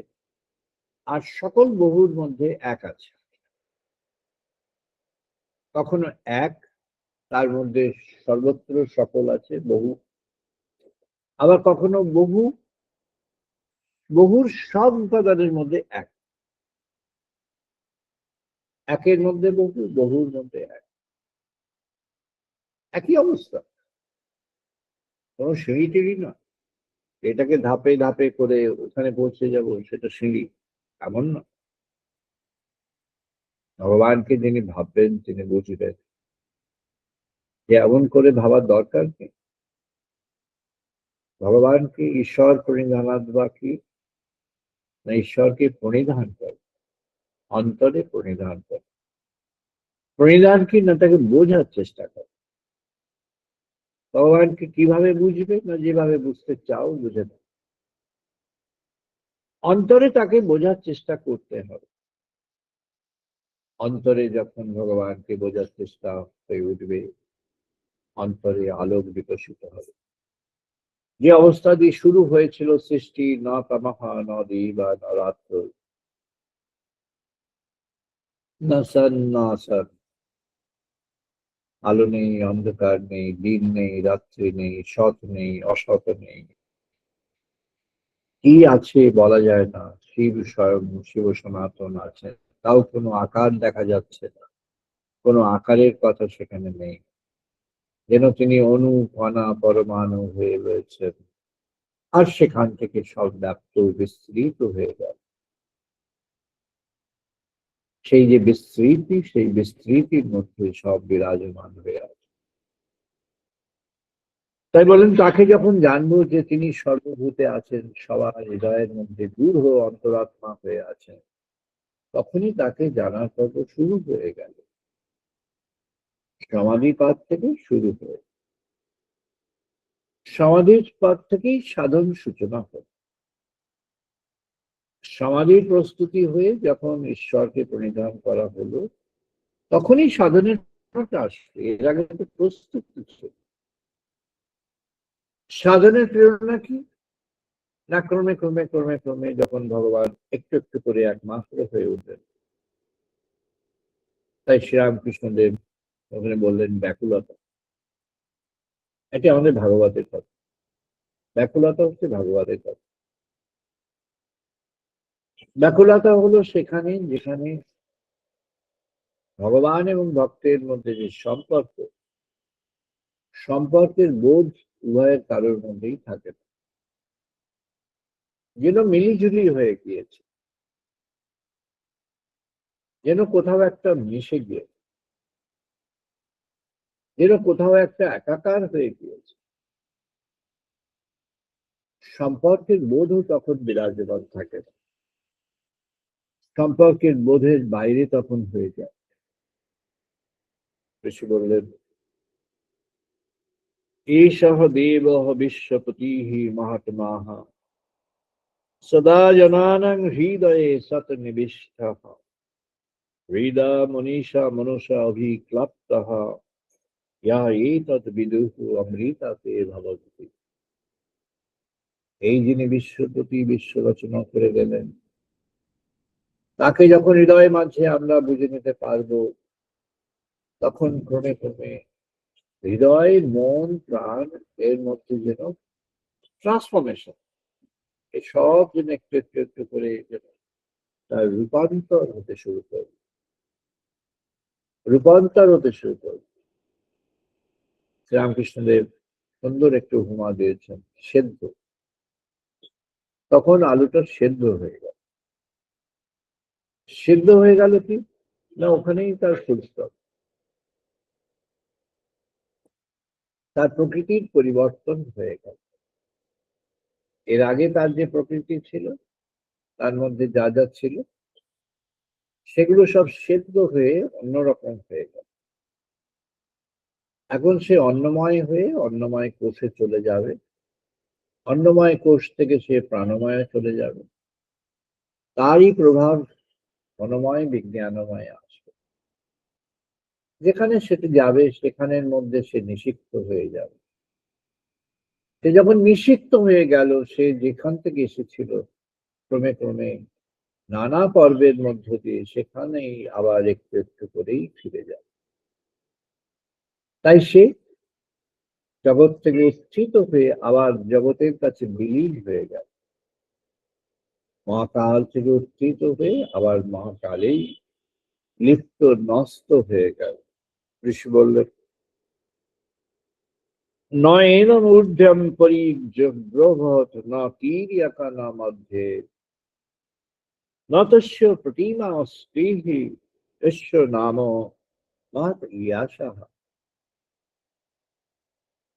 Speaker 2: আর সকল বহুর মধ্যে এক আছে। কখনো এক, তার মধ্যে সর্বত্র সকল আছে, বহু। আবার কখনো বহু, বহুর সব উপাদানের মধ্যে এক, একের মধ্যে বহু, বহুর মধ্যে এক, একই অবস্থা, কোনো সিঁড়ি টিড়ি না এটাকে ধাপে ধাপে করে ওখানে পৌঁছে যাব, সেটা সিঁড়ি, এমন না। ভগবানকে যিনি ভাববেন তিনি বুঝবেন যে এমন করে ভাবার দরকার নেই। ভগবানকে ঈশ্বর পরিধানাদ বা কি না, ঈশ্বরকে পরিধান করে, অন্তরে পরিধান করে। পরিধান কি না, তাকে বোঝার চেষ্টা করে। ভগবানকে কিভাবে বুঝবে না, যেভাবে বুঝতে চাও বুঝে না, অন্তরে তাকে বোঝার চেষ্টা করতে হবে। অন্তরে যখন ভগবানকে বোঝার চেষ্টা হয়ে উঠবে, অন্তরে আলোক বিকশিত হবে। যে অবস্থা দিয়ে শুরু হয়েছিল সৃষ্টি, ন তামাহা ন দিবা ন রাত্র, না সন না সন, আলো নেই, অন্ধকার নেই, দিন নেই, রাত্রি নেই, সৎ নেই, অসৎ নেই, কি আছে বলা যায় না। শিব স্বয়ং শিব সনাতন আছেন, তাও কোনো আকার দেখা যাচ্ছে না, কোনো আকারের কথা সেখানে নেই, যেন তিনি অণু কণা পরমাণু হয়ে রয়েছেন, আর সেখান থেকে সব ব্যাপ্ত বিস্তৃত হয়ে গেল। সেই যে বিস্তৃতি, সেই বিস্তৃতির মধ্যে সব বিরাজমান হয়ে আছে। তাই বলেন, তাকে যখন জানবো যে তিনি সর্বভূতে আছেন, সবার হৃদয়ের মধ্যে দূর অন্তরাত্মা হয়ে আছেন, তখনই তাকে জানার পর্ব শুরু হয়ে গেল। সমাধি পাঠ থেকে শুরু হয়ে, সমাধির পর থেকেই সাধন সূচনা হল। সমাধির প্রস্তুতি হয়ে যখন ঈশ্বরকে পরিধান করা হলো, তখনই সাধনের আসবে। এর আগে তো প্রস্তুতি ছিল। সাধনের প্রেরণা কি না, ক্রমে ক্রমে ক্রমে ক্রমে যখন ভগবান একটু একটু করে একমাত্র হয়ে উঠলেন, তাই শ্রীরামকৃষ্ণদেব ওখানে বললেন ব্যাকুলতা। এটি আমাদের ভাগবতের কথা। ব্যাকুলতা হচ্ছে ভাগবতের কথা। ব্যাকুলতা হলো সেখানে যেখানে ভগবান এবং ভক্তের মধ্যে যে সম্পর্ক, সম্পর্কের বোধ উভয়ের কারোর মধ্যেই থাকে না, যেন মিলিঝুলি হয়ে গিয়েছে, যেন কোথাও একটা মিশে গিয়েছে, যেন কোথাও একটা একাকার হয়ে গিয়েছে। সম্পর্কের বোধও তখন বিরাজমান থাকে না, সম্পর্কের বোধের বাইরে তখন হয়ে যায়। ঋষি বললেন, এষঃ দেবঃ বিশ্বপতিঃ মহাত্মাঃ সদা জনানাং হৃদয়ে সত নিবিষ্টঃ। হৃদা মনীষা মনসা অভিক্লাপ্তঃ ইয়া এতৎ বিদুঃ অমৃতাতে ভবতি। এই যিনি বিশ্বপতি, বিশ্ব রচনা করে গেলেন, তাকে যখন হৃদয়ের মাঝে আমরা বুঝে নিতে পারবো, তখন ক্রমে ক্রমে হৃদয়, মন, প্রাণ এর মধ্যে যেন ট্রান্সফরমেশন, এসব যেন একটু একটু একটু করে যেন তার রূপান্তর হতে শুরু করবে, রূপান্তর হতে শুরু করবে। শ্রীরামকৃষ্ণদেব সুন্দর একটু উপমা দিয়েছেন, সেদ্ধ। তখন আলুটা সেদ্ধ হয়ে গেল। সেদ্ধ হয়ে গেল কি না, ওখানেই তার ফুলস্টপ, তার প্রকৃতির পরিবর্তন হয়ে গেল। এর আগে তার যে প্রকৃতি ছিল, তার মধ্যে যা যা ছিল, সেগুলো সব সেদ্ধ হয়ে অন্যরকম হয়ে গেল। এখন সে অন্নময় হয়ে অন্নময় কোষে চলে যাবে, অন্নময় কোষ থেকে সে প্রাণময়ে চলে যাবে, তারই প্রভাব মনোময় বিজ্ঞানময় আসবে। যেখানে সেটি যাবে সেখানের মধ্যে সে নিষিক্ত হয়ে যাবে। সে যখন নিষিক্ত হয়ে গেল, সে যেখান থেকে এসেছিল ক্রমে ক্রমে নানা পর্বের মধ্য দিয়ে সেখানেই আবার একটু একটু করেই ফিরে যাবে। তাই সে জগৎ থেকে উত্থিত হয়ে আবার জগতের কাছে বিলীন হয়ে গেল। মহাকাল থেকে উত্থিত হয়ে আবার মহাকালেই লিপ্ত নষ্ট হয়ে গেল। ঋষি বললেন, নয়ন ঊর্ধ্বম পরিজগ্রভত না তির্যকা না মধ্যে নতস্য প্রতিমা স্ত্রীহি ঈশ্বর নাম মহৎ ইয়াসাহ।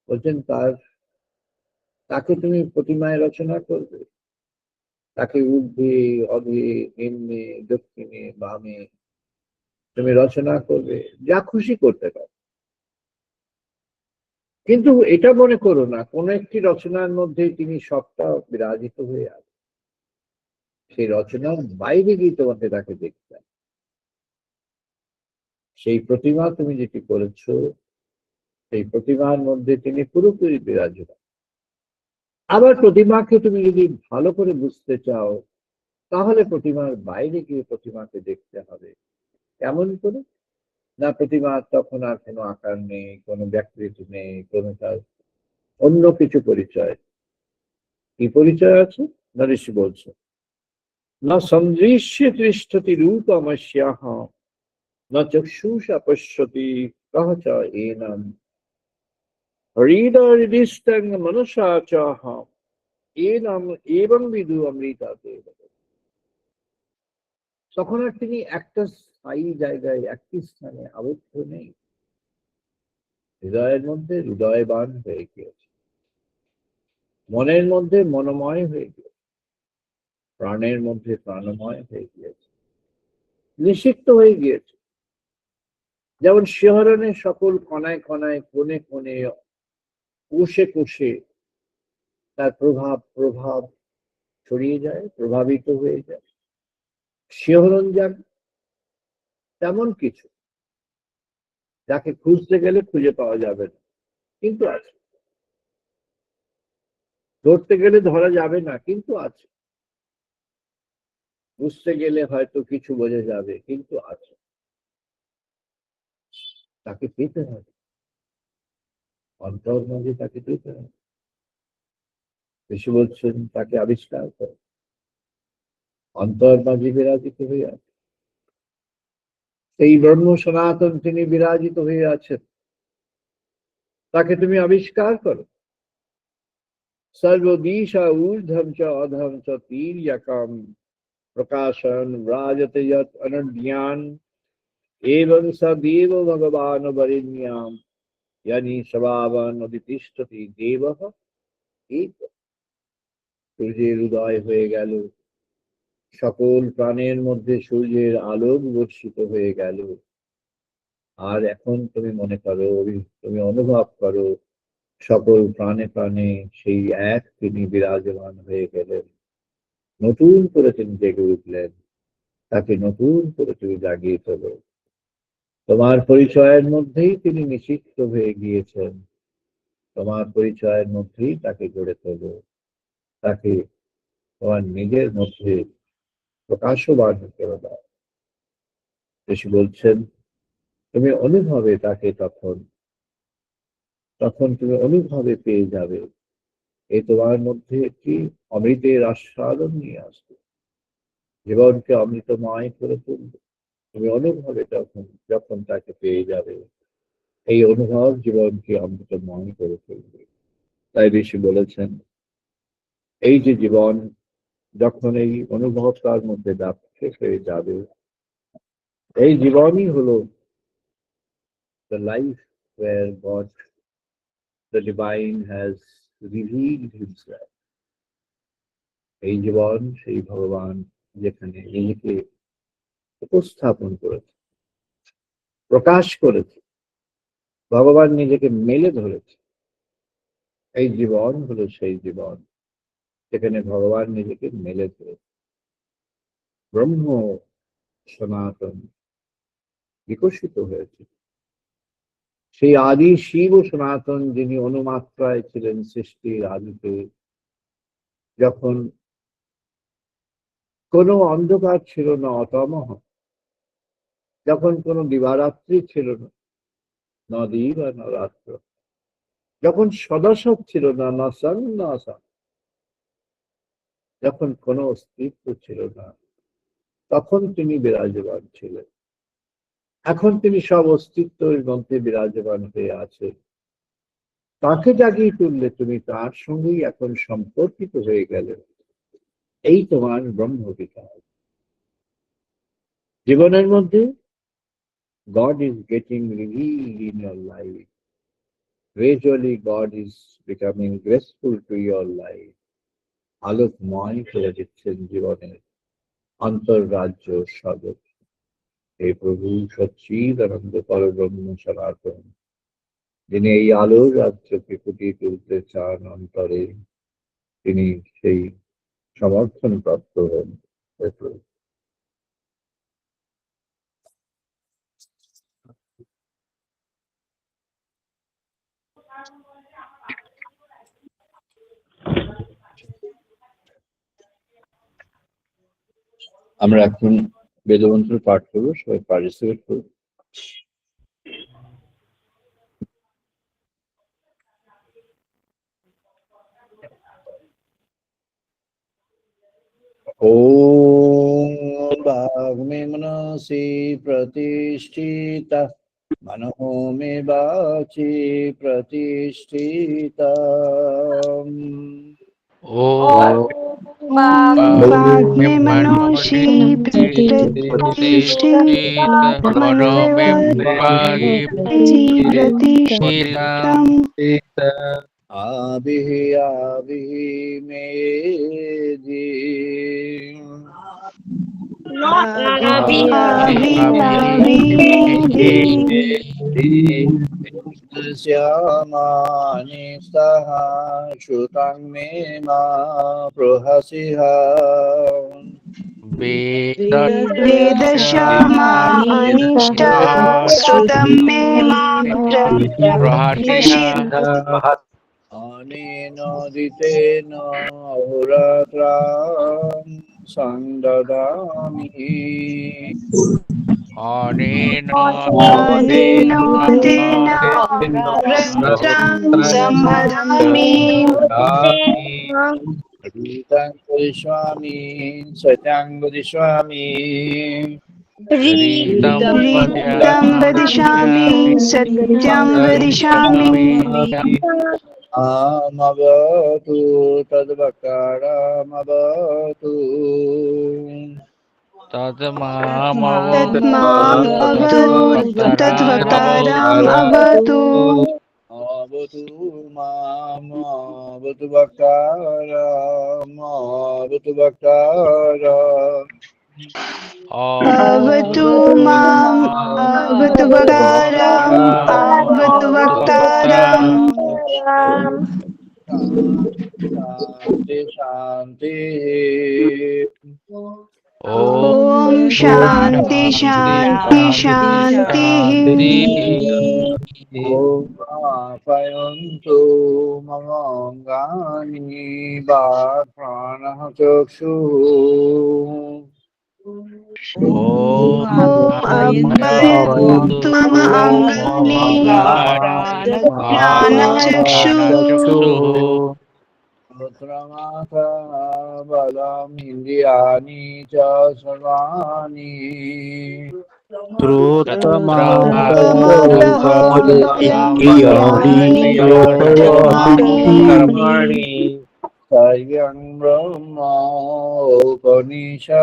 Speaker 2: বলছেন তাকে তুমি প্রতিমায় রচনা করবে, তাকে ঊর্ধ্বে অধে নিম্নে দক্ষিণে বামে তুমি রচনা করবে, যা খুশি করতে পারো। কিন্তু এটা মনে করো না কোন একটি রচনার মধ্যে তিনি সবটা বিরাজিত হয়ে আছে। সেই রচনার বাইরে গিয়ে তোমাকে তাকে দেখতে হবে। সেই প্রতিমা তুমি যেটি করেছো, সেই প্রতিমার মধ্যে তিনি পুরোপুরি বিরাজমান। আবার প্রতিমাকে তুমি যদি ভালো করে বুঝতে চাও, তাহলে প্রতিমার বাইরে গিয়ে প্রতিমাকে দেখতে হবে। কেমন করে না, প্রতিমার তখন আর কোনো আকার নেই, কোনো ব্যাকৃতি নেই, কোনো তার অন্য কিছু পরিচয়। কি পরিচয় আছে না, ঋষি বলছে, না সন্দৃশ্য তিষ্ঠতি রূপমস্যাহ না চক্ষুষা পশ্যতি কহ চ এনম হৃদয়হৃদিস্থং মনসা চাহ এনম এবং বিদু অমৃতাতে। তখন আর তিনি একটা স্থায়ী জায়গায় একটি স্থানে আবদ্ধ নেই, হৃদয়ের মধ্যে হৃদয়বান হয়ে গিয়েছে, মনের মধ্যে মনোময় হয়ে গিয়েছে, প্রাণের মধ্যে প্রাণময় হয়ে গিয়েছে, নিষিক্ত হয়ে গিয়েছে। যেমন শিহরণের সকল কণায় কণায় কোণে কোণে কোষে কোষে তার প্রভাব ছড়িয়ে যায়, প্রভাবিত হয়ে যায়, শিহরণ যান, তেমন কিছু যাকে খুঁজতে গেলে খুঁজে পাওয়া যাবে না, কিন্তু আছে। ধরতে গেলে ধরা যাবে না, কিন্তু আছে। বুঝতে গেলে হয়তো কিছু বোঝা যাবে, কিন্তু আছে। তাকে পেতে হবে, অন্তর মাঝে তাকে পেতে হবে। বেশি বলছেন তাকে আবিষ্কার করে, অন্তর মাঝে বিরাজিত হয়ে আছে। এই ব্রহ্ম সনাতন তিনি বিরাজিত হয়ে আছেন, তাকে তুমি আবিষ্কার করো। সর্বদিশা ঊর্ধ্বম চ অধম চ তির্যকম প্রকাশন রাজতে যৎ অনদ্যান এবং সদেব ভগবান বরেণ্যাম ইয়ানি স্বভাবান অধিতিষ্ঠতি দেবঃ এক। সূর্যের উদয় হয়ে গেল, সকল প্রাণের মধ্যে সূর্যের আলোক বর্ষিত হয়ে গেল। আর এখন তুমি মনে করো, তুমি অনুভব করো, সকল প্রাণে প্রাণে সেই এক তিনি বিরাজমান হয়ে গেলেন, নতুন করে তিনি জেগে উঠলেন। তাকে নতুন করে তুমি জাগিয়ে তোলো। তোমার পরিচয়ের মধ্যেই তিনি নিষিদ্ধ হয়ে গিয়েছেন, তোমার পরিচয়ের মধ্যেই তাকে গড়ে তোলো, তাকে তোমার নিজের মধ্যে প্রকাশবান করে দাও। ঋষি বলছেন, তুমি অনুভবে তাকে তখন তখন তুমি অনুভবে পেয়ে যাবে, এ তোমার মধ্যে একটি অমৃতের আস্বাদন নিয়ে আসবে, জীবনকে অমৃতময় করে তুলবে। তুমি অনুভবে তখন যখন তাকে পেয়ে যাবে, এই অনুভব জীবনকে অমৃতময় করে তুলবে। তাই ঋষি বলেছেন, এই যে জীবন, যখন এই অনুভব তার মধ্যে ব্যাপ্ত হয়ে যাবে, এই জীবনই হলো the life where God, the divine, has revealed himself. এই জীবন সেই ভগবান যেখানে নিজেকে উপস্থাপন করেছে, প্রকাশ করেছে, ভগবান নিজেকে মেলে ধরেছে। এই জীবন হলো সেই জীবন যেখানে ভগবান নিজেকে মেলে ধরেছে। ব্রহ্ম সনাতন বিকশিত হয়েছে। সেই আদি শিব ও সনাতন, যিনি অনুমাত্রায় ছিলেন সৃষ্টির আদিতে, যখন কোনো অন্ধকার ছিল না, অতমহ, যখন কোনো দিবারাত্রি ছিল না, নদী বা রাত্র, যখন সদাসৎ ছিল না, না সং না সং, যখন কোনো অস্তিত্ব ছিল না, তখন তিনি বিরাজমান ছিলেন। এখন তিনি সব অস্তিত্বের মধ্যে বিরাজমান হয়ে আছেন। তাকে জাগিয়ে তুললে তুমি তার সঙ্গেই এখন সম্পর্কিত হয়ে গেলে। এই তোমার ব্রহ্ম বিকাশ। জীবনের মধ্যে God is getting revealed in your life. Gradually God is becoming graceful to your life. আলোকময় করে দিচ্ছেন জীবনের অন্তর্রাজ্য স্বরূপ। হে প্রভু সচ্চিদানন্দ পরব্রহ্ম সনাতন, যিনি এই আলোর রাজ্যকে ফুটিয়ে তুলতে চান অন্তরে, তিনি সেই সমর্থন প্রাপ্ত হন। আমরা এখন বেদমন্ত্র পাঠ করবো, সবাই পার্টিসিপেট করবো। ओम वाग्मे मनसि प्रतिष्ठिता, मनो मे वाचि प्रतिष्ठिता।
Speaker 3: वाग्मे मनोषि प्रतिष्ठिता, मनो मे वाचि प्रतिष्ठितम्।
Speaker 2: आविः आविः मे श्यामानि सह श्रुतं मे मा प्रहसिहा।
Speaker 3: वेदश्यामानिष्टा श्रुतं मे मा प्रहसिहा।
Speaker 2: अनेन दितेन अहोरात्रां संददामि।
Speaker 3: अनेन दितेन अहोरात्रां संददामि।
Speaker 2: रीतं वदिष्यामि सत्यं वदिष्यामि।
Speaker 3: रीतं वदिष्यामि सत्यं वदिष्यामि।
Speaker 2: आमवतु तद्वक्तारमवतु।
Speaker 3: तद्मामवतु तद्वक्तारम् अवतु।
Speaker 2: अवतु मामवतु वक्तारम् अवतु वक्तारम्।
Speaker 3: अवतु माम् अवतु वक्तारम् अवतु वक्तारम्।
Speaker 2: शान्ति शान्ति।
Speaker 3: ॐ शान्ति शान्ति शान्तिः
Speaker 2: ॐ आप्यायन्तु मम अङ्गानि प्राणः चक्षुः
Speaker 3: ॐ आप्यायन्तु मम अङ्गानि प्राणचक्षुः
Speaker 2: श्रोत्रमाथा बलमिन्द्रियाणि च सर्वाणि
Speaker 4: कर्माणि
Speaker 2: सर्वं ब्रह्म उपनिषदाम्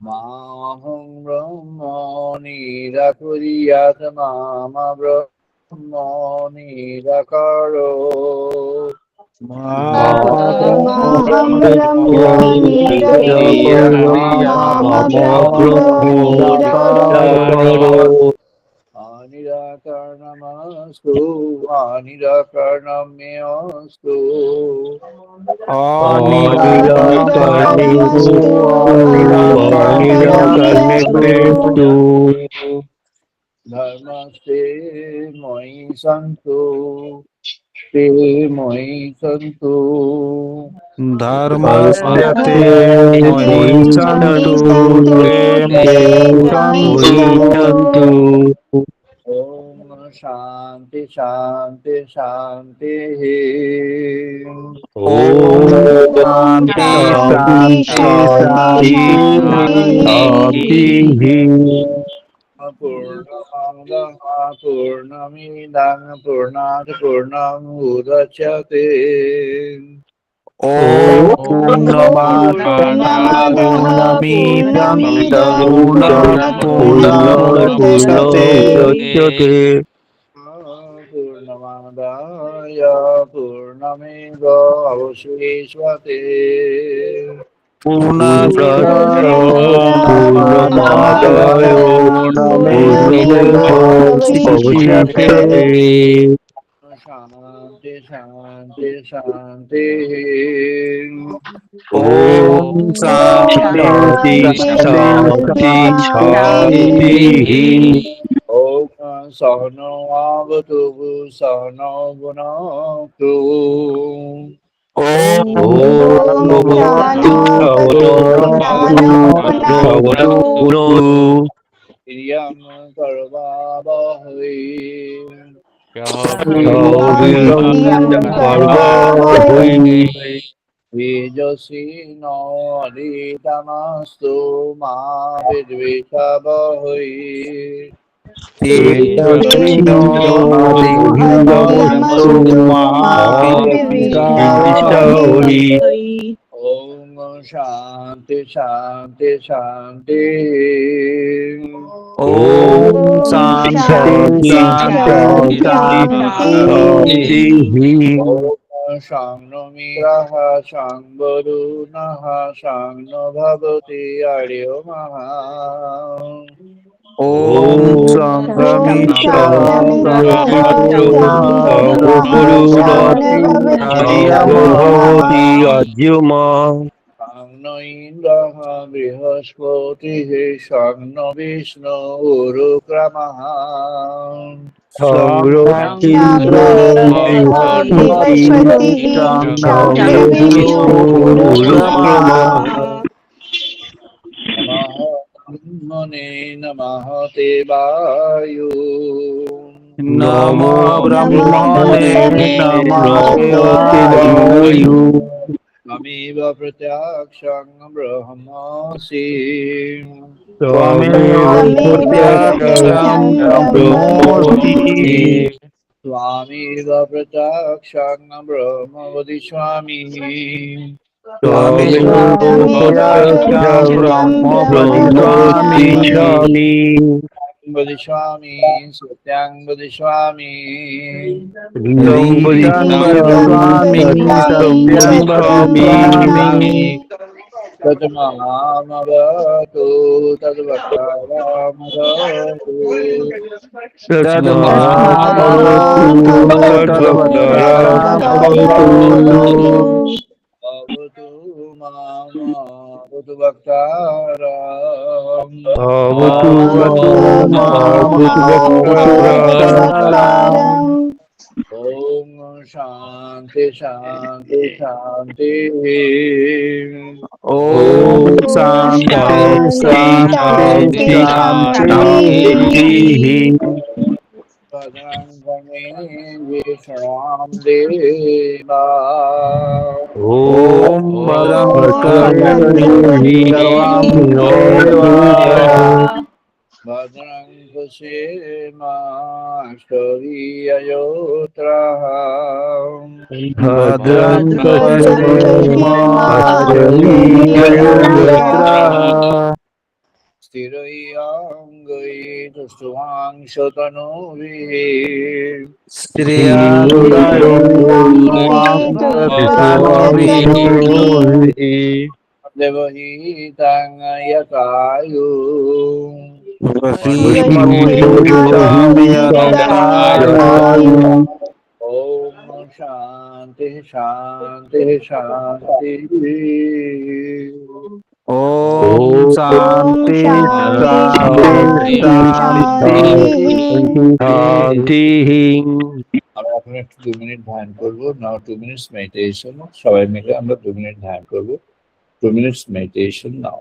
Speaker 2: माहं ब्रह्म निराकुर्यात् माम ब्रह्म निराकरो
Speaker 3: माहं ब्रह्म निराकुर्यात् मम ब्रह्म निराकरो
Speaker 2: अनिराकरणमस्तु अनिराकरणमेऽस्तु धर्मस्ते मयि सन्तु ते मयि सन्तु
Speaker 1: धर्मस्ते मयि सन्तु
Speaker 2: ॐ शान्ति शान्ति शान्तिः
Speaker 1: ॐ शान्ति शान्ति शान्तिः
Speaker 2: पूर्णमादः पूर्णमिदं पूर्णात् पूर्णमुदच्यते
Speaker 1: ॐ पूर्णमादाय पूर्णमिदं पूर्णात् पूर्णमुदच्यते
Speaker 2: पूर्णमादाय पूर्णमेव अवशिष्यते
Speaker 1: पूर्णमादाय पूर्णमेवावशिष्यते
Speaker 2: शान्ति शान्ति शान्तिः
Speaker 1: ॐ शान्ति शान्ति शान्तिः
Speaker 2: ॐ सहनो आवतु सहनो भुनक्तु
Speaker 1: ॐ
Speaker 2: प्रियं कर्वावहै तेजस्विनो अधितमस्तु मा विद्विषावहै ॐ शान्ति शान्ति शान्ति
Speaker 1: ॐ शान्ति शान्तिः
Speaker 2: ॐ शं मित्रः शं वरुणः शं नो भवति अर्यमः
Speaker 1: ॐ
Speaker 2: शं नो इन्द्रः बृहस्पतिः शं नो विष्णुरुक्रमः ब्रह्मणे नमः ते वायु
Speaker 1: नमो ब्रह्मणे
Speaker 2: त्वमेव प्रत्यक्षं ब्रह्मासि त्वमेव प्रत्यक्षं ब्रह्म वदिष्यामि वदिष्यामि सत्यं वदिष्यामि तद्मामवतु तद्वक्तारमवतु भवतु माम भवतु वक्तारम्
Speaker 1: भवतु
Speaker 3: वक्तारम्
Speaker 2: ओम शांति शांति शांति
Speaker 1: ओम शांति शांति शांति
Speaker 2: भद्रं विष्णाम देवा
Speaker 1: ओम भद्रं कर्णेभिः
Speaker 2: भद्रं पश्येमाक्षरीययोत्रः
Speaker 1: भद्रं
Speaker 2: स्थिरैरङ्गैस्तुवांशतनूभिः देवहीतं यतायु ओम शांति शांति शांति
Speaker 1: ओम शांति शांति
Speaker 2: আমরা এখন একটু 2 মিনিট ধ্যান করব নাও 2 মিনিটস মেডিটেশন সবাই মিলে আমরা 2 মিনিট ধ্যান করব 2 মিনিটস মেডিটেশন নাও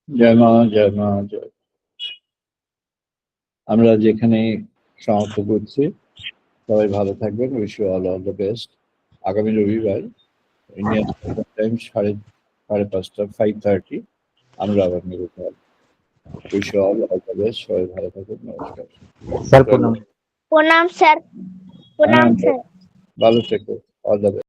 Speaker 2: জয় মা জয় মা জয় আমরা যেখানে সমাপ্ত করছি সবাই ভালো থাকবেন wish you all the best আগামী রবিবার ইন্ডিয়ান টাইম 5:30 5:30 আমরা আবার মিলিত হব wish you all the best সবাই ভালো থাকুন নমস্কার
Speaker 5: প্রণাম স্যার
Speaker 2: ভালো থেকো অল দ্য